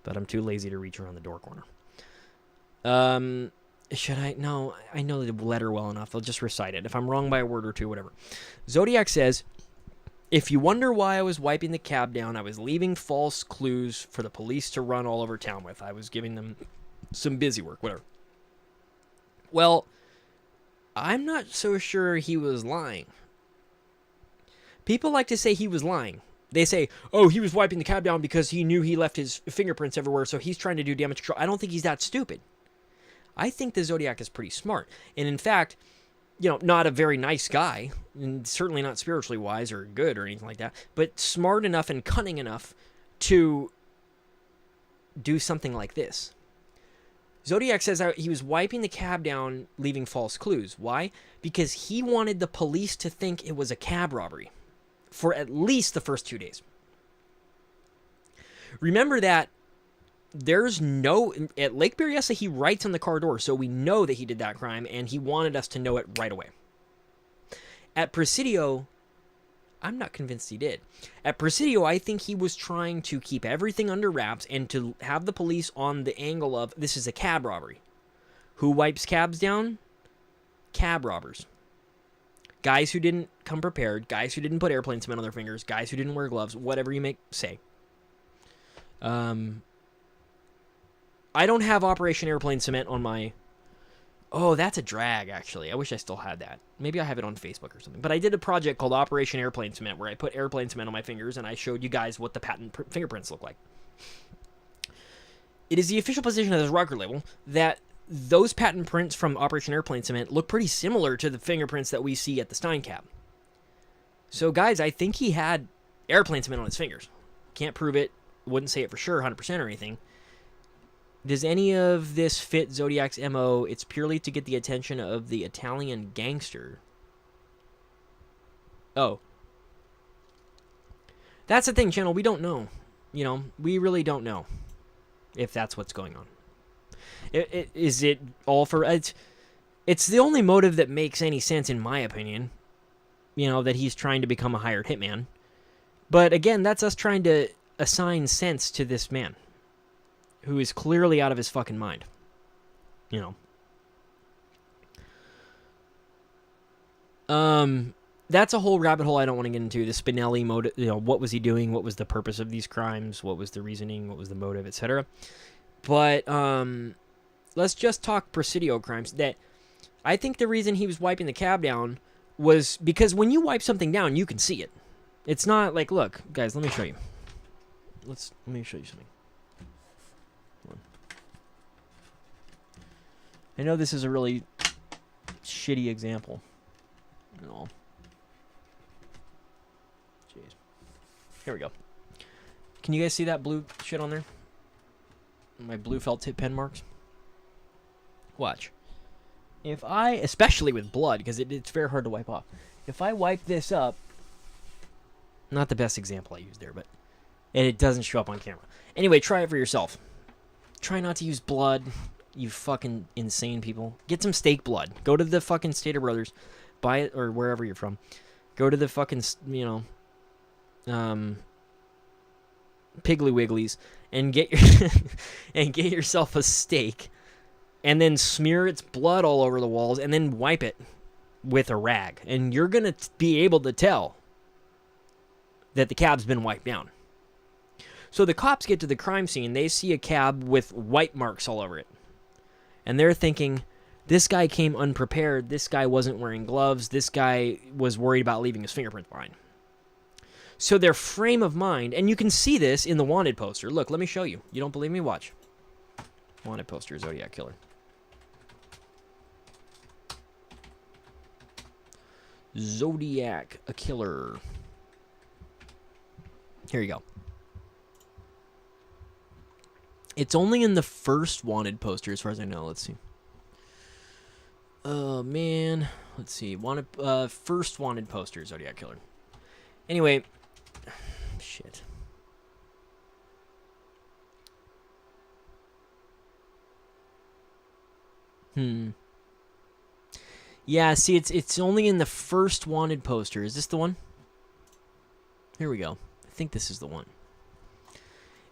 but I'm too lazy to reach around the door corner. Should I? No, I know the letter well enough. I'll just recite it. If I'm wrong by a word or two, whatever. Zodiac says, if you wonder why I was wiping the cab down, I was leaving false clues for the police to run all over town with. I was giving them some busy work, whatever. Well, I'm not so sure he was lying. People like to say he was lying. They say, oh, he was wiping the cab down because he knew he left his fingerprints everywhere, so he's trying to do damage control. I don't think he's that stupid. I think the Zodiac is pretty smart. And in fact, not a very nice guy, and certainly not spiritually wise or good or anything like that, but smart enough and cunning enough to do something like this. Zodiac says he was wiping the cab down, leaving false clues. Why? Because he wanted the police to think it was a cab robbery for at least the first 2 days. Remember that at Lake Berryessa, he writes on the car door, so we know that he did that crime, and he wanted us to know it right away. At Presidio, I'm not convinced he did. At Presidio, I think he was trying to keep everything under wraps and to have the police on the angle of, this is a cab robbery. Who wipes cabs down? Cab robbers. Guys who didn't come prepared, guys who didn't put airplane cement on their fingers, guys who didn't wear gloves, whatever you may say. I don't have Operation Airplane Cement on my... Oh, that's a drag, actually. I wish I still had that. Maybe I have it on Facebook or something. But I did a project called Operation Airplane Cement where I put airplane cement on my fingers and I showed you guys what the patent fingerprints look like. It is the official position of the record label that those patent prints from Operation Airplane Cement look pretty similar to the fingerprints that we see at the Stein cab. So, guys, I think he had airplane cement on his fingers. Can't prove it. Wouldn't say it for sure, 100% or anything. Does any of this fit Zodiac's MO? It's purely to get the attention of the Italian gangster. Oh. That's the thing, channel. We don't know. You know, we really don't know if that's what's going on. Is it all for... It's the only motive that makes any sense, in my opinion. You know, that he's trying to become a hired hitman. But again, that's us trying to assign sense to this man, who is clearly out of his fucking mind. You know. That's a whole rabbit hole I don't want to get into. The Spinelli motive, you know, what was he doing? What was the purpose of these crimes? What was the reasoning? What was the motive, etc. But let's just talk Presidio crimes. That I think the reason he was wiping the cab down was because when you wipe something down, you can see it. It's not like, look, guys, let me show you. Let me show you something. I know this is a really shitty example. No. Jeez. Here we go. Can you guys see that blue shit on there? My blue felt tip pen marks? Watch. If I, especially with blood, because it's very hard to wipe off. If I wipe this up, not the best example I used there, but and it doesn't show up on camera. Anyway, try it for yourself. Try not to use blood, you fucking insane people. Get some steak blood. Go to the fucking Stater Brothers, buy it, or wherever you're from. Go to the fucking, you know, Piggly Wigglies and get your and get yourself a steak, and then smear its blood all over the walls, and then wipe it with a rag, and you're gonna be able to tell that the cab's been wiped down. So the cops get to the crime scene, they see a cab with white marks all over it. And they're thinking, this guy came unprepared, this guy wasn't wearing gloves, this guy was worried about leaving his fingerprints behind. So their frame of mind, and you can see this in the wanted poster. Look, let me show you. You don't believe me? Watch. Wanted poster, Zodiac Killer. Zodiac Killer. Here you go. It's only in the first wanted poster, as far as I know. Let's see. Oh, man. Let's see. First wanted poster, Zodiac Killer. Anyway. Shit. Yeah, see, it's only in the first wanted poster. Is this the one? Here we go. I think this is the one.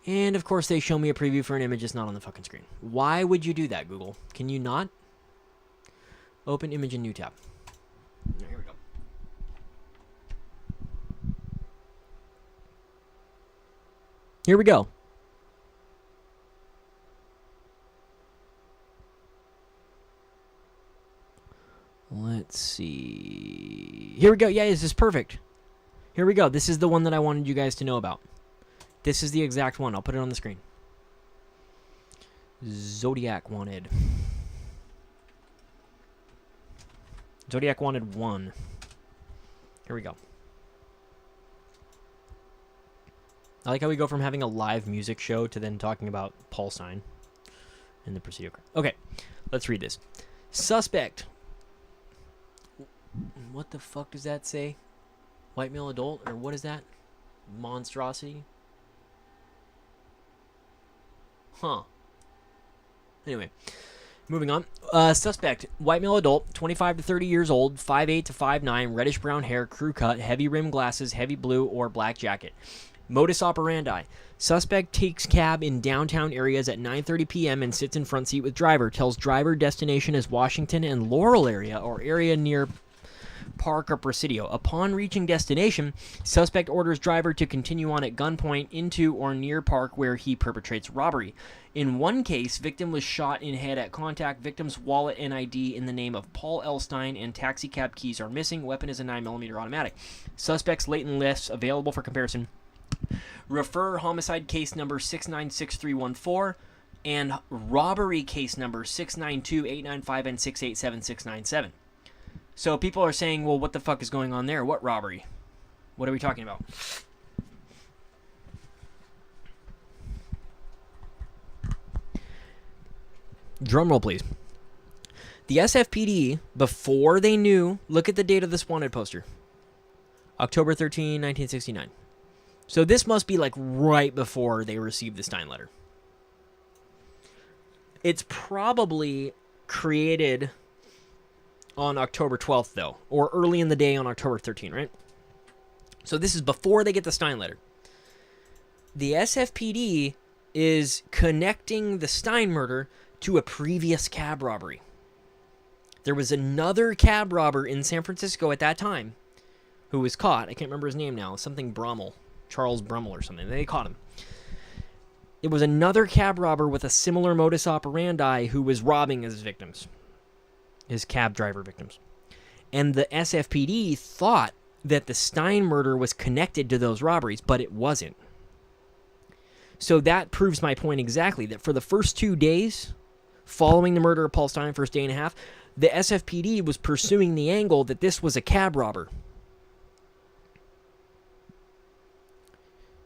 And, of course, they show me a preview for an image that's not on the fucking screen. Why would you do that, Google? Can you not? Open image in new tab. Here we go. Here we go. Let's see. Here we go. Yeah, this is perfect. Here we go. This is the one that I wanted you guys to know about. This is the exact one. I'll put it on the screen. Zodiac Wanted. Zodiac Wanted 1. Here we go. I like how we go from having a live music show to then talking about Paul Stein and the Presidio. Okay, let's read this. Suspect. What the fuck does that say? White male adult? Or what is that? Monstrosity? Huh. Anyway, moving on. Suspect, white male adult, 25 to 30 years old, 5'8 to 5'9, reddish brown hair, crew cut, heavy rim glasses, heavy blue or black jacket. Modus operandi. Suspect takes cab in downtown areas at 9:30 p.m. and sits in front seat with driver. Tells driver destination is Washington and Laurel area or area near Park or Presidio. Upon reaching destination, suspect orders driver to continue on at gunpoint into or near Park where he perpetrates robbery. In one case, victim was shot in head at contact. Victim's wallet and ID in the name of Paul L. Stein and taxi cab keys are missing. Weapon is a 9mm automatic. Suspect's latent lists available for comparison. Refer homicide case number 696314 and robbery case number 692895 and 6876697. So people are saying, well, what the fuck is going on there? What robbery? What are we talking about? Drum roll, please. The SFPD, before they knew, look at the date of this wanted poster. October 13, 1969. So this must be like right before they received the Stein letter. It's probably created on October 12th, though, or early in the day on October 13th, right? So this is before they get the Stein letter. The SFPD is connecting the Stein murder to a previous cab robbery. There was another cab robber in San Francisco at that time who was caught. I can't remember his name now. Something Brummel. Charles Brummel or something. They caught him. It was another cab robber with a similar modus operandi who was robbing his victims. His cab driver victims. And the SFPD thought that the Stein murder was connected to those robberies, but it wasn't. So that proves my point exactly, that for the first 2 days following the murder of Paul Stein, first day and a half, the SFPD was pursuing the angle that this was a cab robber.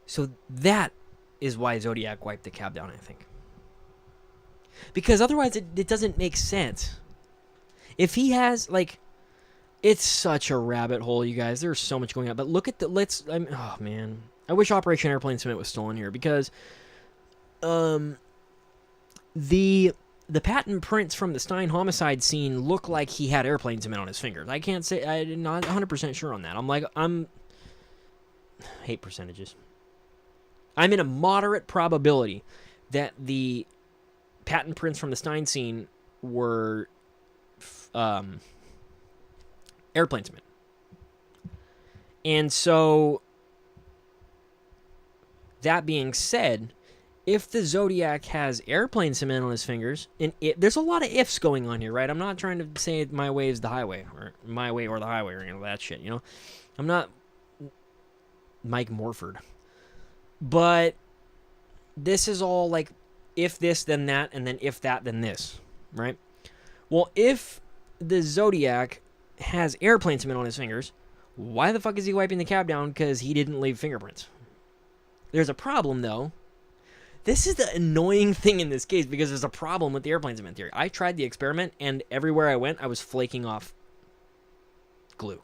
So that is why Zodiac wiped the cab down, I think. Because otherwise it doesn't make sense. If he has, like, it's such a rabbit hole, you guys. There's so much going on. But look at oh, man. I wish Operation Airplane Cement was still in here, because the patent prints from the Stein homicide scene look like he had airplane cement on his fingers. I can't say, I'm not 100% sure on that. Hate percentages. I'm in a moderate probability that the patent prints from the Stein scene were airplane cement. And so, that being said, if the Zodiac has airplane cement on his fingers, and there's a lot of ifs going on here, right? I'm not trying to say my way is the highway, or my way or the highway, or any of that shit, you know? I'm not Mike Morford. But this is all like, if this, then that, and then if that, then this, right? Well, if the Zodiac has airplane cement on his fingers, why the fuck is he wiping the cab down? Because he didn't leave fingerprints. There's a problem, though. This is the annoying thing in this case, because there's a problem with the airplane cement theory. I tried the experiment, and everywhere I went, I was flaking off glue.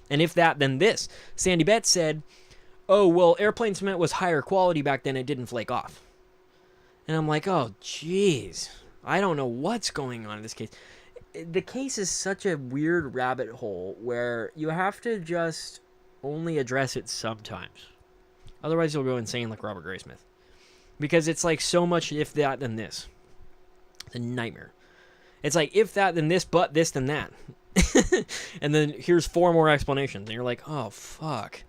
And if that, then this. Sandy Betts said, oh, well, airplane cement was higher quality back then. It didn't flake off. And I'm like, oh, jeez. I don't know what's going on in this case. The case is such a weird rabbit hole where you have to just only address it sometimes. Otherwise, you'll go insane like Robert Graysmith. Because it's like so much if that, then this. It's a nightmare. It's like if that, then this, but this, then that. And then here's 4 more explanations. And you're like, oh, fuck.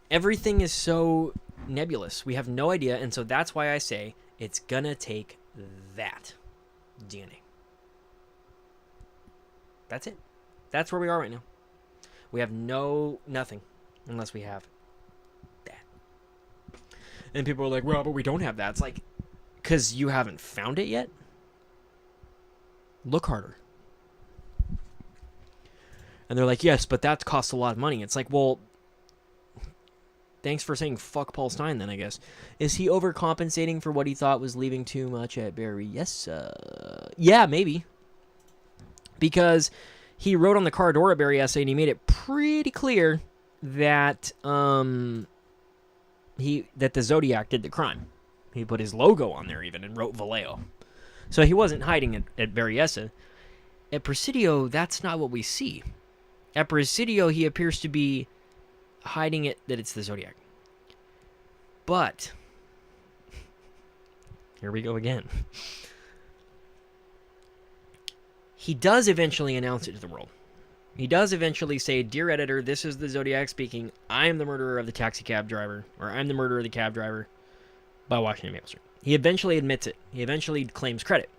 Everything is so nebulous. We have no idea. And so that's why I say it's gonna take that DNA. That's it. That's where we are right now. We have nothing unless we have that. And people are like, well, but we don't have that. It's like, because you haven't found it yet? Look harder. And they're like, yes, but that costs a lot of money. It's like, well, thanks for saying fuck Paul Stein then, I guess. Is he overcompensating for what he thought was leaving too much at Barry? Yes. Yeah, maybe. Because he wrote on the Caradora Barry essay, and he made it pretty clear that that the Zodiac did the crime. He put his logo on there even and wrote Vallejo. So he wasn't hiding it at Berryessa. At Presidio, that's not what we see. At Presidio, he appears to be hiding it that it's the Zodiac. But, here we go again. He does eventually announce it to the world. He does eventually say, dear editor, this is the Zodiac speaking. I am the murderer of the taxi cab driver, or I'm the murderer of the cab driver by Washington Maple Street. He eventually admits it. He eventually claims credit.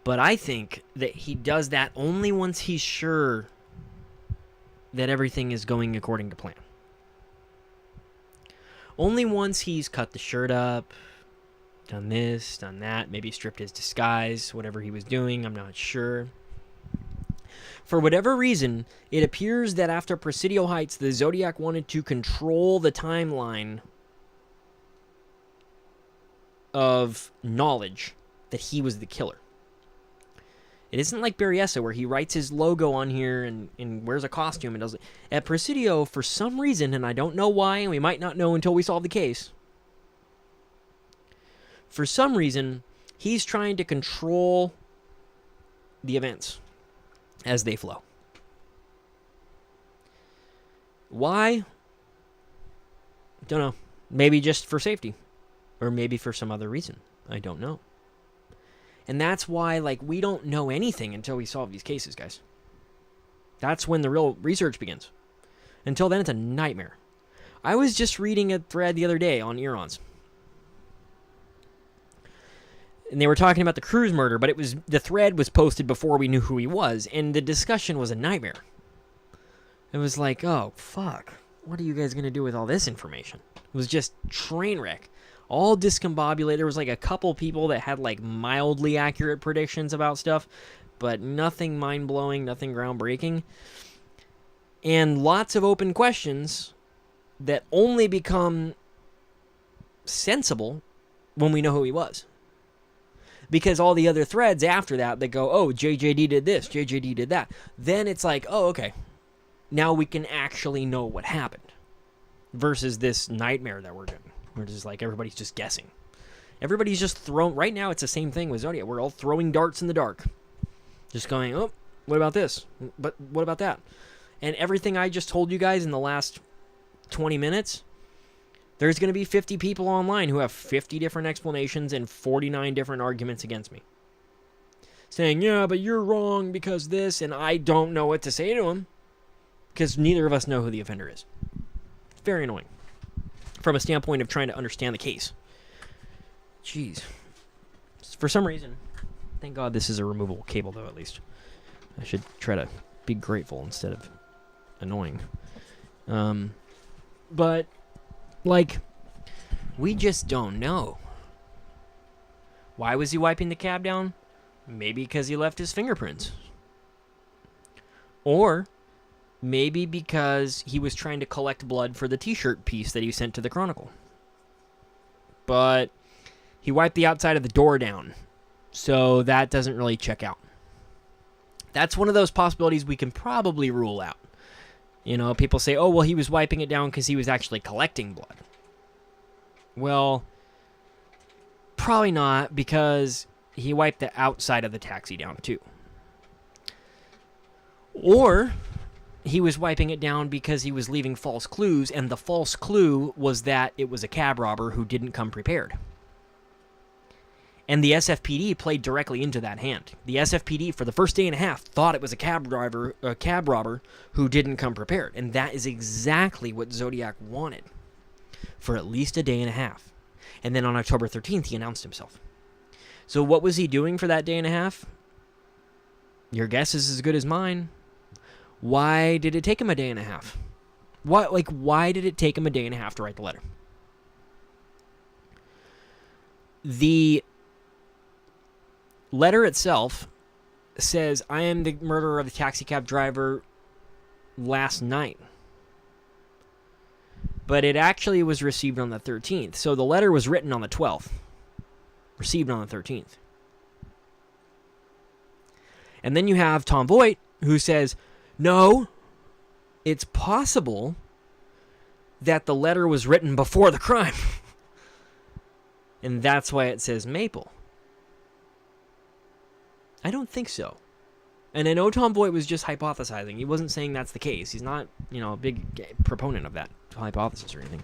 But I think that he does that only once he's sure that everything is going according to plan. Only once he's cut the shirt up, done this, done that, maybe stripped his disguise, whatever he was doing, I'm not sure. For whatever reason, it appears that after Presidio Heights, the Zodiac wanted to control the timeline of knowledge that he was the killer. It isn't like Berryessa where he writes his logo on here and wears a costume and does it. At Presidio, for some reason, and I don't know why, and we might not know until we solve the case, for some reason, he's trying to control the events as they flow. Why? Don't know. Maybe just for safety. Or maybe for some other reason. I don't know. And that's why, like, we don't know anything until we solve these cases, guys. That's when the real research begins. Until then, it's a nightmare. I was just reading a thread the other day on Earons. And they were talking about the Cruz murder, but the thread was posted before we knew who he was, and the discussion was a nightmare. It was like, oh, fuck. What are you guys going to do with all this information? It was just train wreck. All discombobulated. There was like a couple people that had like mildly accurate predictions about stuff, but nothing mind-blowing, nothing groundbreaking. And lots of open questions that only become sensible when we know who he was. Because all the other threads after that, they go, oh, JJD did this, JJD did that. Then it's like, oh, okay. Now we can actually know what happened. Versus this nightmare that we're doing. We're just like, everybody's just guessing. Everybody's just throwing... Right now, it's the same thing with Zodiac. We're all throwing darts in the dark. Just going, oh, what about this? But what about that? And everything I just told you guys in the last 20 minutes, there's going to be 50 people online who have 50 different explanations and 49 different arguments against me. Saying, yeah, but you're wrong because this, and I don't know what to say to them. Because neither of us know who the offender is. It's very annoying. From a standpoint of trying to understand the case. Jeez. For some reason, thank God this is a removable cable, though, at least. I should try to be grateful instead of annoying. But, like, we just don't know. Why was he wiping the cab down? Maybe because he left his fingerprints. Or maybe because he was trying to collect blood for the t-shirt piece that he sent to the Chronicle. But he wiped the outside of the door down. So that doesn't really check out. That's one of those possibilities we can probably rule out. You know, people say, oh, well, he was wiping it down because he was actually collecting blood. Well, probably not, because he wiped the outside of the taxi down too. Or he was wiping it down because he was leaving false clues, and the false clue was that it was a cab robber who didn't come prepared. And the SFPD played directly into that hand. The SFPD, for the first day and a half, thought it was a cab robber who didn't come prepared. And that is exactly what Zodiac wanted for at least a day and a half. And then on October 13th, he announced himself. So what was he doing for that day and a half? Your guess is as good as mine. Why did it take him a day and a half? Why did it take him a day and a half to write the letter? The letter itself says, I am the murderer of the taxi cab driver last night. But it actually was received on the 13th. So the letter was written on the 12th. Received on the 13th. And then you have Tom Voight, who says, no, it's possible that the letter was written before the crime. And that's why it says Maple. I don't think so. And I know Tom Voight was just hypothesizing. He wasn't saying that's the case. He's not, a big proponent of that hypothesis or anything.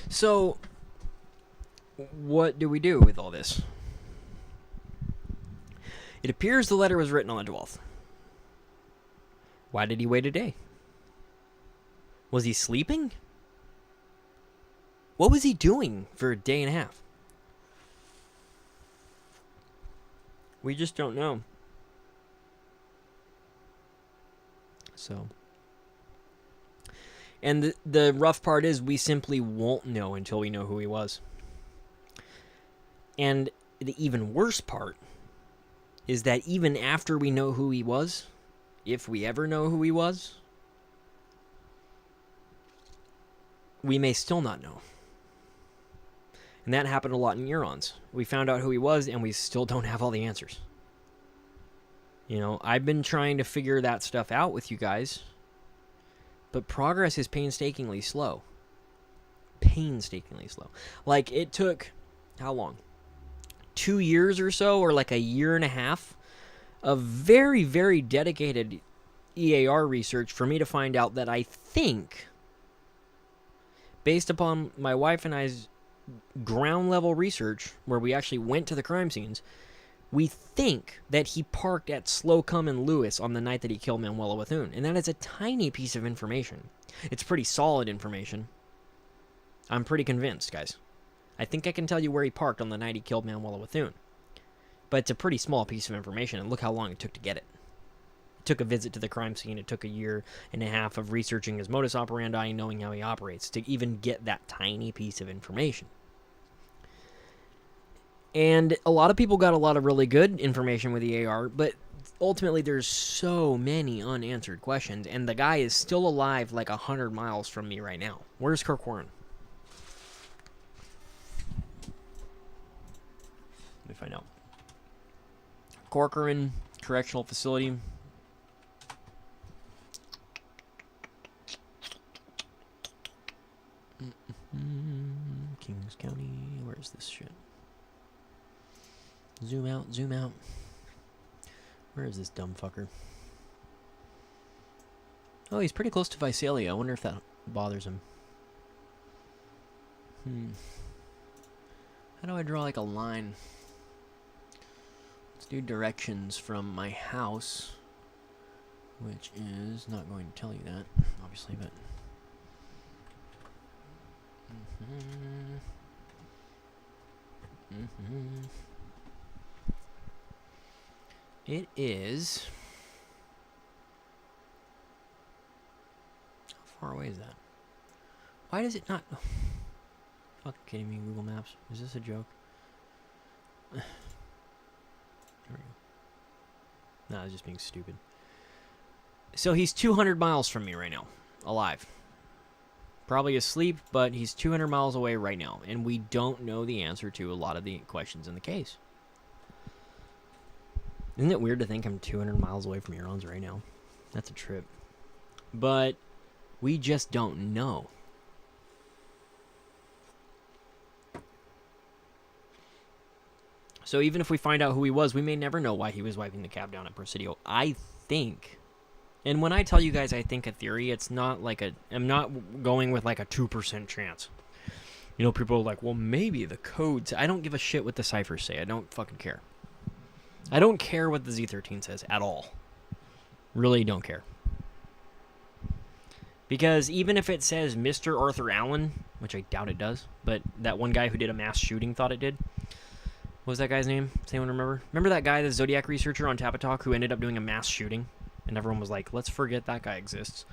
So, what do we do with all this? It appears the letter was written on the 12th. Why did he wait a day? Was he sleeping? What was he doing for a day and a half? We just don't know. So, and the rough part is we simply won't know until we know who he was. And the even worse part is that even after we know who he was, if we ever know who he was, we may still not know. And that happened a lot in neurons. We found out who he was, and we still don't have all the answers. You know, I've been trying to figure that stuff out with you guys, but progress is painstakingly slow. Painstakingly slow. Like, it took, how long? 2 years or so, or like a year and a half of very, very dedicated EAR research for me to find out that I think, based upon my wife and I's ground level research, where we actually went to the crime scenes, we think that he parked at Slocum and Lewis on the night that he killed Manuela Bethune. And that is a tiny piece of information. It's pretty solid information. I'm pretty convinced, guys. I think I can tell you where he parked on the night he killed Manuela Bethune. But it's a pretty small piece of information, and look how long it took to get it. It took a visit to the crime scene. It took a year and a half of researching his modus operandi and knowing how he operates to even get that tiny piece of information. And a lot of people got a lot of really good information with the AR, but ultimately there's so many unanswered questions, and the guy is still alive like 100 miles from me right now. Where's Kirk Warren? Let me find out. Corcoran Correctional Facility. Kings County. Where's this shit? Zoom out, zoom out. Where is this dumb fucker? Oh, he's pretty close to Visalia. I wonder if that bothers him. How do I draw like a line? Let's do directions from my house, which is not going to tell you that, obviously, but... It is... How far away is that? Why does it not... Fucking kidding me, Google Maps. Is this a joke? There we go. No, I was just being stupid. So he's 200 miles from me right now. Alive. Probably asleep, but he's 200 miles away right now. And we don't know the answer to a lot of the questions in the case. Isn't it weird to think I'm 200 miles away from neurons right now? That's a trip. But we just don't know. So even if we find out who he was, we may never know why he was wiping the cab down at Presidio. I think, and when I tell you guys I think a theory, it's not like I'm not going with like a 2% chance. You know, people are like, well, maybe the codes. I don't give a shit what the ciphers say. I don't fucking care. I don't care what the Z13 says at all. Really don't care. Because even if it says Mr. Arthur Allen, which I doubt it does, but that one guy who did a mass shooting thought it did. What was that guy's name? Does anyone remember? Remember that guy, the Zodiac researcher on Tapatalk, who ended up doing a mass shooting? And everyone was like, let's forget that guy exists.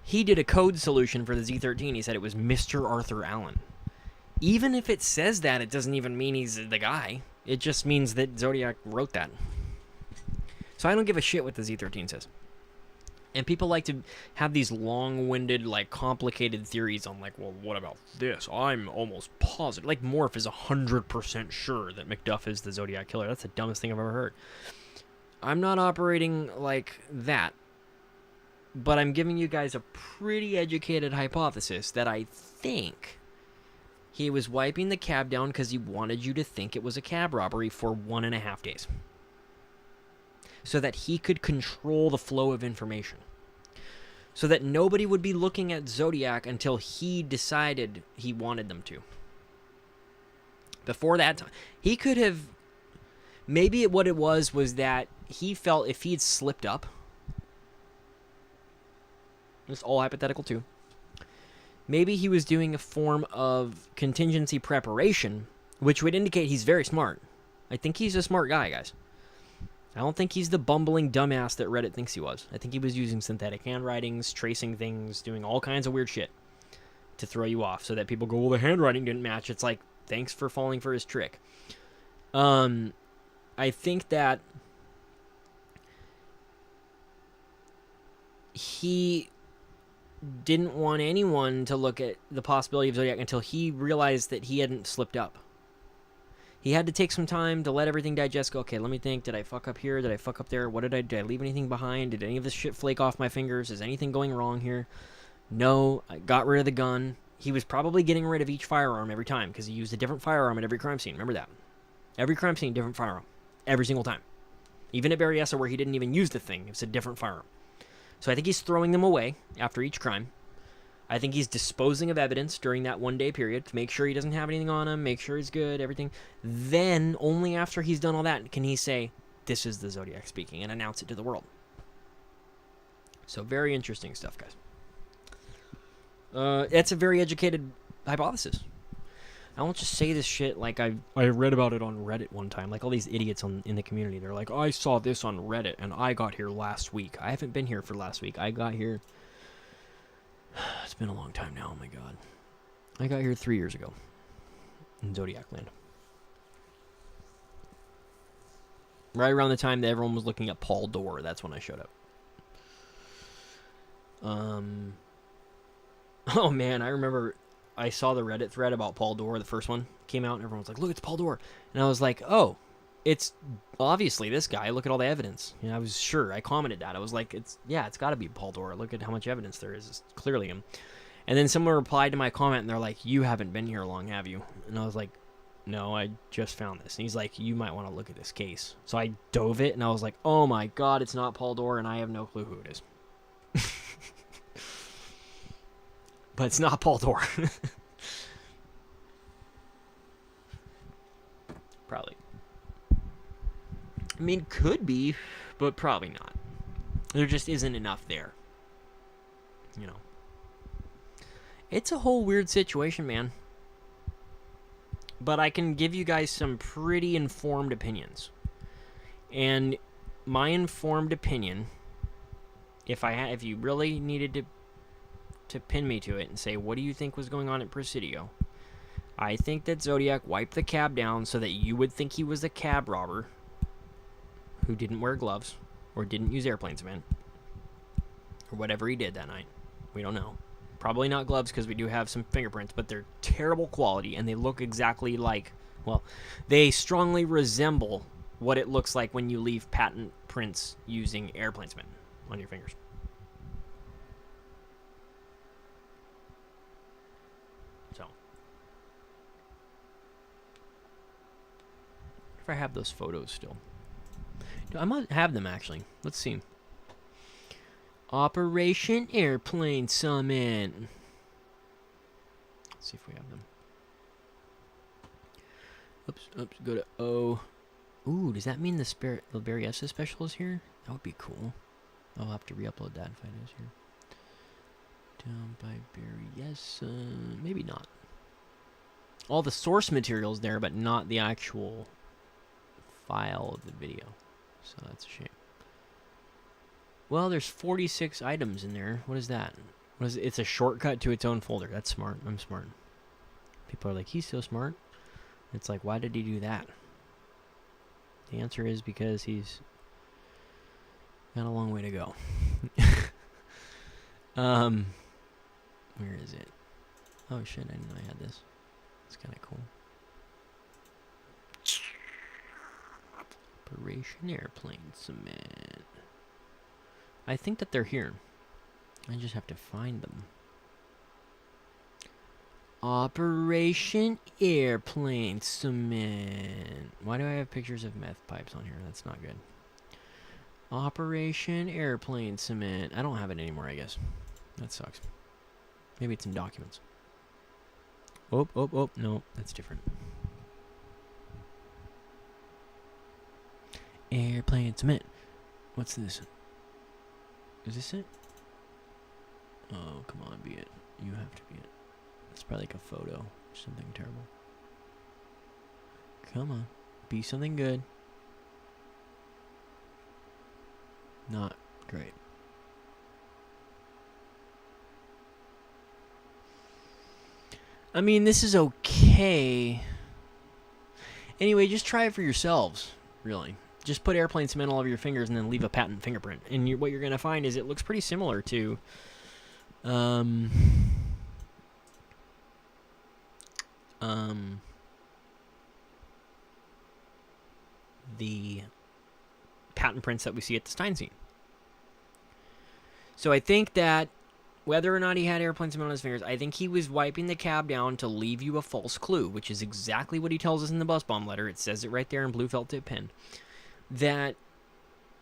He did a code solution for the Z13. He said it was Mr. Arthur Allen. Even if it says that, it doesn't even mean he's the guy. It just means that Zodiac wrote that. So I don't give a shit what the Z13 says. And people like to have these long-winded, like, complicated theories on, like, well, what about this? I'm almost positive. Like, Morph is 100% sure that McDuff is the Zodiac killer. That's the dumbest thing I've ever heard. I'm not operating like that. But I'm giving you guys a pretty educated hypothesis that I think he was wiping the cab down because he wanted you to think it was a cab robbery for 1.5 days. So that he could control the flow of information. So that nobody would be looking at Zodiac until he decided he wanted them to. Before that time, he could have... Maybe what it was that he felt if he had slipped up, it's all hypothetical too, maybe he was doing a form of contingency preparation, which would indicate he's very smart. I think he's a smart guy, guys. I don't think he's the bumbling dumbass that Reddit thinks he was. I think he was using synthetic handwritings, tracing things, doing all kinds of weird shit to throw you off so that people go, well, the handwriting didn't match. It's like, thanks for falling for his trick. I think that he didn't want anyone to look at the possibility of Zodiac until he realized that he hadn't slipped up. He had to take some time to let everything digest. Go, okay, let me think. Did I fuck up here? Did I fuck up there? What did I leave anything behind? Did any of this shit flake off my fingers? Is anything going wrong here? No, I got rid of the gun. He was probably getting rid of each firearm every time because he used a different firearm at every crime scene. Remember that. Every crime scene, different firearm. Every single time. Even at Berryessa, where he didn't even use the thing, it's a different firearm. So I think he's throwing them away after each crime. I think he's disposing of evidence during that one-day period to make sure he doesn't have anything on him, make sure he's good, everything. Then, only after he's done all that, can he say, this is the Zodiac speaking, and announce it to the world. So very interesting stuff, guys. It's a very educated hypothesis. I won't just say this shit like I read about it on Reddit one time. Like all these idiots in the community. They're like, I saw this on Reddit and I got here last week. I haven't been here for last week. I got here... It's been a long time now. Oh my god. I got here 3 years ago. In Zodiac Land. Right around the time that everyone was looking at Paul Dorr. That's when I showed up. Oh man, I remember... I saw the Reddit thread about Paul Dorr, the first one came out, and everyone was like, look, it's Paul Dorr. And I was like, oh, it's obviously this guy. Look at all the evidence. You know, I was sure. I commented that. I was like, it's got to be Paul Dorr. Look at how much evidence there is. It's clearly him. And then someone replied to my comment, and they're like, you haven't been here long, have you? And I was like, no, I just found this. And he's like, you might want to look at this case. So I dove it, and I was like, oh my god, it's not Paul Dorr, and I have no clue who it is. But it's not Paul Dorr. Probably. I mean, could be, but probably not. There just isn't enough there. You know. It's a whole weird situation, man. But I can give you guys some pretty informed opinions. And my informed opinion, if you really needed to pin me to it and say, what do you think was going on at Presidio? I think that Zodiac wiped the cab down so that you would think he was a cab robber who didn't wear gloves or didn't use airplane cement or whatever he did that night. We don't know. Probably not gloves because we do have some fingerprints, but they're terrible quality and they look exactly like, well, they strongly resemble what it looks like when you leave patent prints using airplane cement on your fingers. If I have those photos still. I might have them actually. Let's see. Operation Airplane Summit. Let's see if we have them. Oops, go to O. Ooh, does that mean the Berryessa special is here? That would be cool. I'll have to re-upload that if it is here. Down by Berryessa. Maybe not. All the source material's there, but not the actual file of the video. So that's a shame. Well, there's 46 items in there. What is that? What is it? It's a shortcut to its own folder. That's smart. I'm smart. People are like, he's so smart. It's like, why did he do that? The answer is because he's got a long way to go. Where is it? Oh shit, I didn't know I had this. It's kind of cool. Operation Airplane Cement. I think that they're here. I just have to find them. Operation Airplane Cement. Why do I have pictures of meth pipes on here? That's not good. Operation Airplane Cement. I don't have it anymore, I guess. That sucks. Maybe it's in documents. Oh, no, that's different. Airplane cement. What's this? Is this it? Oh, come on, be it. You have to be it. It's probably like a photo or something terrible. Come on. Be something good. Not great. I mean, this is okay. Anyway, just try it for yourselves, really. Just put airplane cement all over your fingers and then leave a patent fingerprint. And what you're going to find is it looks pretty similar to... the patent prints that we see at the Stein scene. So I think that whether or not he had airplane cement on his fingers, I think he was wiping the cab down to leave you a false clue, which is exactly what he tells us in the bus bomb letter. It says it right there in blue felt tip pen. That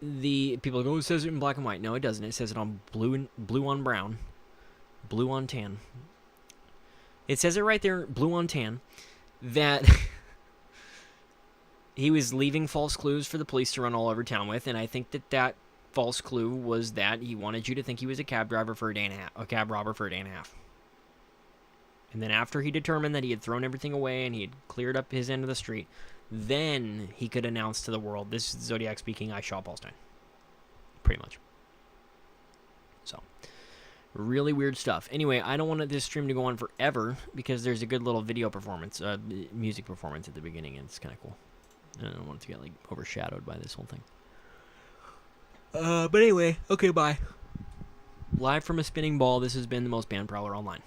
the people go, oh, it says it in black and white. No, it doesn't. It says it on blue on brown, blue on tan. It says it right there, blue on tan, that he was leaving false clues for the police to run all over town with, and I think that false clue was that he wanted you to think he was a cab driver for a day and a half, a cab robber for a day and a half. And then after he determined that he had thrown everything away and he had cleared up his end of the street, then he could announce to the world, this is Zodiac speaking, I shot Paul Stein. Pretty much. So, really weird stuff. Anyway, I don't want this stream to go on forever because there's a good little video performance, music performance at the beginning, and it's kind of cool. I don't want it to get like overshadowed by this whole thing. But anyway, okay, bye. Live from a spinning ball, this has been the most banned prowler online.